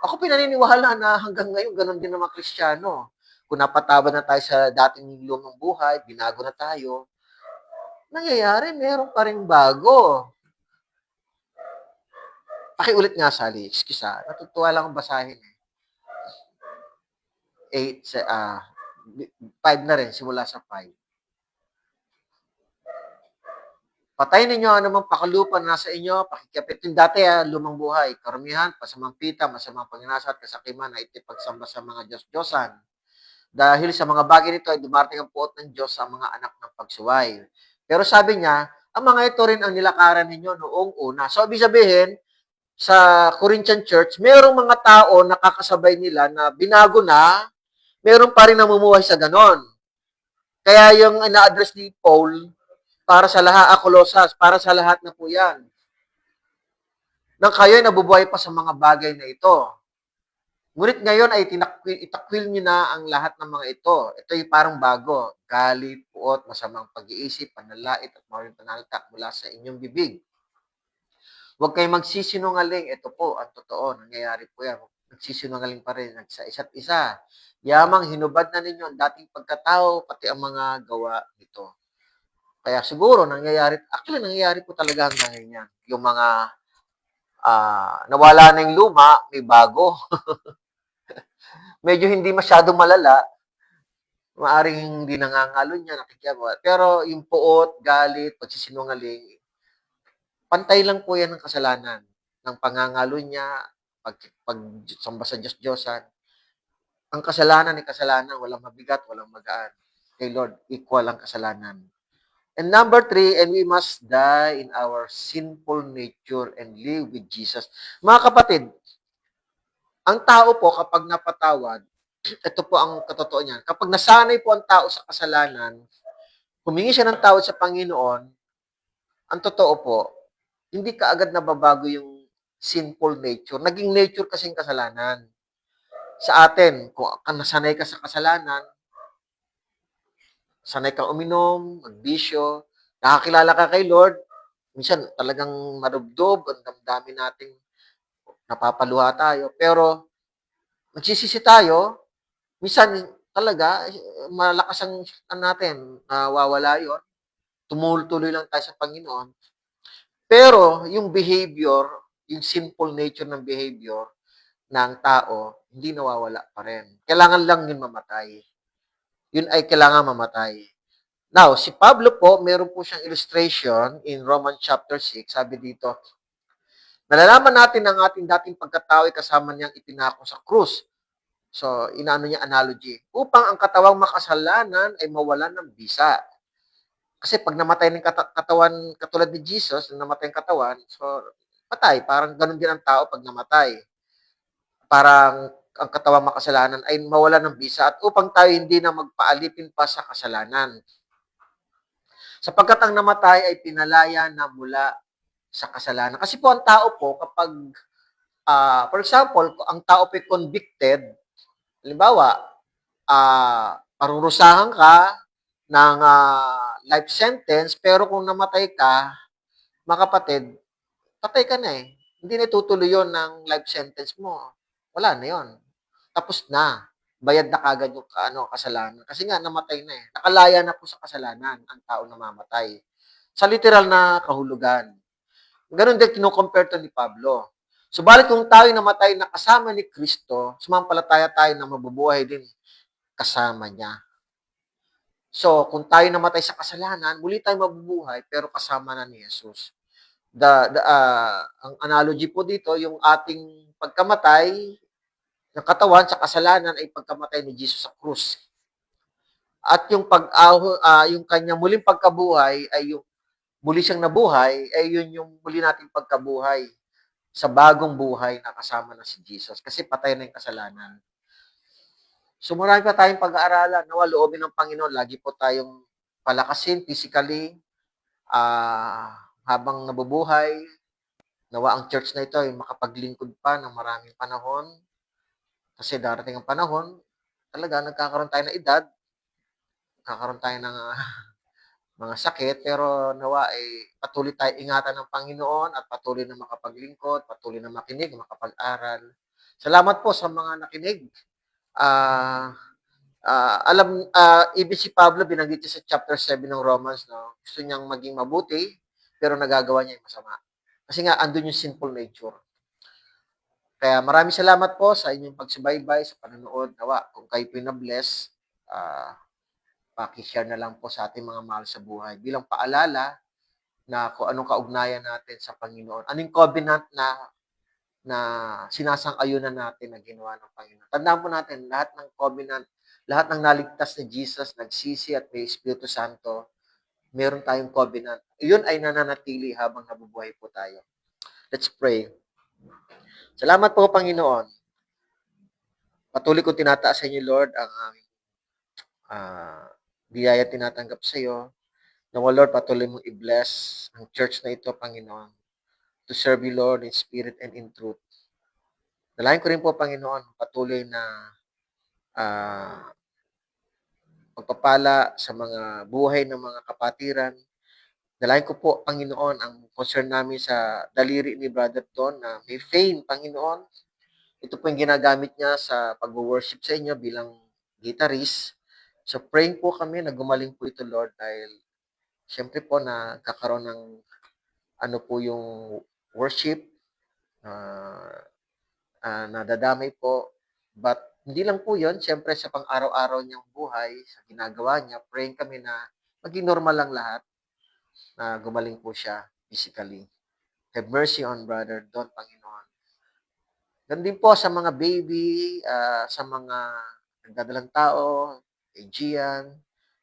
Ako pinaniniwala na hanggang ngayon, ganun din ng mga Kristiyano. Kung napatawad na tayo sa dating lumang buhay, binago na tayo, nangyayari, meron pa rin bago. Pakiulit nga, Sally. Excuse natutuwa lang akong basahin. 5 na rin, simula sa 5. Patayin ninyo anumang pakalupa na nasa inyo, pakikiapit yung dati lumang buhay, karumihan, pasamang pita, masamang panginasa at kasakiman na itipagsamba sa mga Diyos-Diyosan. Dahil sa mga bagay nito ay dumarating ang puot ng Diyos sa mga anak ng pagsuway. Pero sabi niya, ang mga ito rin ang nilakaran ninyo noong una. So, ibig sabihin, sa Corinthian Church, mayroong mga tao na kakasabay nila na binago na, mayroong pa rin namumuhay sa ganon. Kaya yung ina-address ni Paul, para sa lahat, Kolosas, para sa lahat na po yan. Nang kayo ay nabubuhay pa sa mga bagay na ito. Ngunit ngayon ay itakwil nyo na ang lahat ng mga ito. Ito ay parang bago. Galit, puot, masamang pag-iisip, panlalait, at maraming panalita mula sa inyong bibig. Huwag kayong magsisinungaling. Ito po, ang totoo. Nangyayari po yan. Nagsisinungaling pa rin sa isa't isa. Yamang hinubad na ninyo ang dating pagkatao, pati ang mga gawa nito. Kaya siguro, nangyayari po talaga hanggang ngayon. Yung mga nawala na yung luma, may bago. Medyo hindi masyado malala, maaring hindi nangangalo niya, nakikiawa. Pero yung puot, galit, pagsisinungaling, pantay lang po yan ng kasalanan. Ng pangangalo niya, pagsamba sa Diyos-Diyosan. Ang kasalanan ay kasalanan, walang mabigat, walang magaan. Kay Lord, equal ang kasalanan. And number 3, and we must die in our sinful nature and live with Jesus. Mga kapatid, ang tao po kapag napatawad, ito po ang katotoo niyan. Kapag nasanay po ang tao sa kasalanan, humingi siya ng tawad sa Panginoon, ang totoo po, hindi kaagad nababago yung sinful nature. Naging nature kasing kasalanan. Sa atin, kung nasanay ka sa kasalanan, sanay kang uminom, magbisyo, nakakilala ka kay Lord, minsan talagang marubdob, ang damdamin nating napapaluha tayo. Pero nagsisisi tayo, minsan talaga malakas ang natin, nawawala 'yon. Tumutuloy lang tayo sa Panginoon. Pero yung behavior, yung sinful nature ng behavior ng tao, hindi nawawala pa rin. Kailangan lang yun mamatay. Yun ay kailangan mamatay. Now, si Pablo po, meron po siyang illustration in Romans chapter 6. Sabi dito, nalalaman natin ang ating dating pagkatao ay kasama niyang ipinako sa krus. So, inaano niya analogy. Upang ang katawang makasalanan ay mawalan ng bisa. Kasi pag namatay ng katawan, katulad ni Jesus, nung namatay ang katawan, so, patay. Parang ganun din ang tao pag namatay. Parang ang katawang makasalanan ay mawalan ng bisa at upang tayo hindi na magpaalipin pa sa kasalanan. Sapagkat ang namatay ay pinalaya na mula sa kasalanan. Kasi po ang tao po, kapag, for example, ang tao po convicted, halimbawa, parurusahan ka ng life sentence, pero kung namatay ka, mga kapatid, patay ka na eh. Hindi na tutuloy yun ng life sentence mo. Wala na yun. Tapos na. Bayad na kagad yung kasalanan. Kasi nga, namatay na eh. Nakalaya na po sa kasalanan ang tao na mamatay. Sa literal na kahulugan. Ganun din kino-compare to ni Pablo. Subalit kung tayo namatay na kasama ni Kristo, sumampalataya tayo na mabubuhay din kasama niya. So, kung tayo namatay sa kasalanan, muli tayo mabubuhay pero kasama na ni Jesus. Ang analogy po dito, yung ating pagkamatay ng katawan sa kasalanan ay pagkamatay ni Jesus sa krus. At yung yung kanyang muling pagkabuhay ay yung muli siyang nabuhay, ay yun yung muli nating pagkabuhay sa bagong buhay na kasama na si Jesus. Kasi patay na yung kasalanan. So marami pa tayong pag-aaralan. Nawa loobin ng Panginoon, lagi po tayong palakasin physically, habang nabubuhay. Nawa ang church na ito ay makapaglingkod pa ng maraming panahon. Kasi darating ang panahon, talaga nagkakaroon tayo ng edad, nagkakaroon tayo ng mga sakit, pero nawa ay patuloy tayo ingatan ng Panginoon at patuloy na makapaglingkod, patuloy na makinig, makapag-aral. Salamat po sa mga nakinig. Ibig si Pablo, binanggit niya sa chapter 7 ng Romans, no? Gusto niyang maging mabuti, pero nagagawa niya yung masama. Kasi nga, andun yung sinful nature. Kaya maraming salamat po sa inyong pagsubaybay, sa panonood. Nawa, kung kayo po na-bless, paki-share na lang po sa ating mga mahal sa buhay. Bilang paalala na kung anong kaugnayan natin sa Panginoon. Anong covenant na sinasang-ayunan natin na ginawa ng Panginoon. Tandaan po natin, lahat ng covenant, lahat ng naligtas ni Jesus, nagsisi at may Espiritu Santo, meron tayong covenant. Iyon ay nananatili habang nabubuhay po tayo. Let's pray. Salamat po, Panginoon. Patuloy ko tinataas sa inyo, Lord, ang aming biyaya tinatanggap sa iyo. Nawa, Lord, patuloy mong i-bless ang church na ito, Panginoon, to serve you, Lord, in spirit and in truth. Dalayan ko rin po, Panginoon, patuloy na pagpapala sa mga buhay ng mga kapatiran. Dalayan ko po, Panginoon, ang concern namin sa daliri ni Brother Don na may fame, Panginoon. Ito po yung ginagamit niya sa pag-worship sa inyo bilang guitarist. So praying po kami na gumaling po ito, Lord, dahil siyempre po na kakaroon ng ano po yung worship, nadadamay po. But hindi lang po yun, siyempre sa pang-araw-araw niyang buhay, sa ginagawa niya, praying kami na maging normal lang lahat, na gumaling po siya physically. Have mercy on Brother Don, Panginoon. Ganun din po sa mga baby, sa mga nagdadalang tao, kay Gian,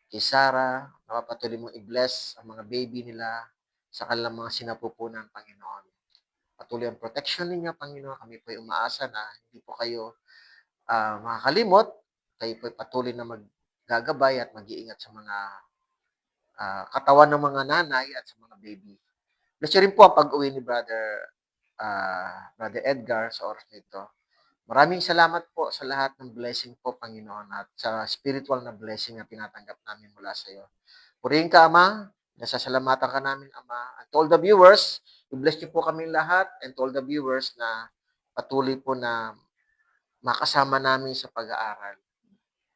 kay Sarah, napapatuloy mong i-bless ang mga baby nila sa kanilang mga sinapupunan, Panginoon. Patuloy ang protection ninyo, Panginoon. Kami po ay umaasa na hindi po kayo makakalimot. Kayo po ay patuloy na maggagabay at mag-iingat sa mga katawan ng mga nanay at sa mga baby. Bless rin po ang pag-uwi ni Brother Brother Edgar sa oras nito. Maraming salamat po sa lahat ng blessing po, Panginoon, at sa spiritual na blessing na tinatanggap namin mula sa iyo. Purihin ka, Ama. Nasasalamatan ka namin, Ama. And to all the viewers, i-bless niyo po kami lahat, and to all the viewers na patuloy po na makasama namin sa pag-aaral.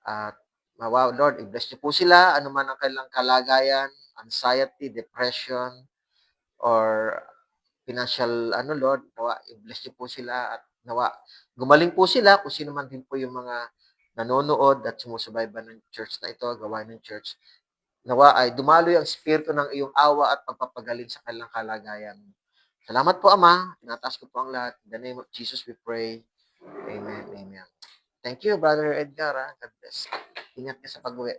At wow, Lord, i-bless niyo po sila, ano man ang kailang kalagayan, anxiety, depression, or financial, Lord, nawa, i-bless niyo po sila at nawa, gumaling po sila kung sino man din po yung mga nanonood at sumusubayban ng church na ito, gawain ng church. Nawa ay dumaloy ang spirito ng iyong awa at pagpapagaling sa kanilang kalagayan. Salamat po, Ama. Tinataas ko po ang lahat. In the name of Jesus we pray. Amen. Amen. Thank you, Brother Edgar. God bless. Ingat ka sa pag-uwi.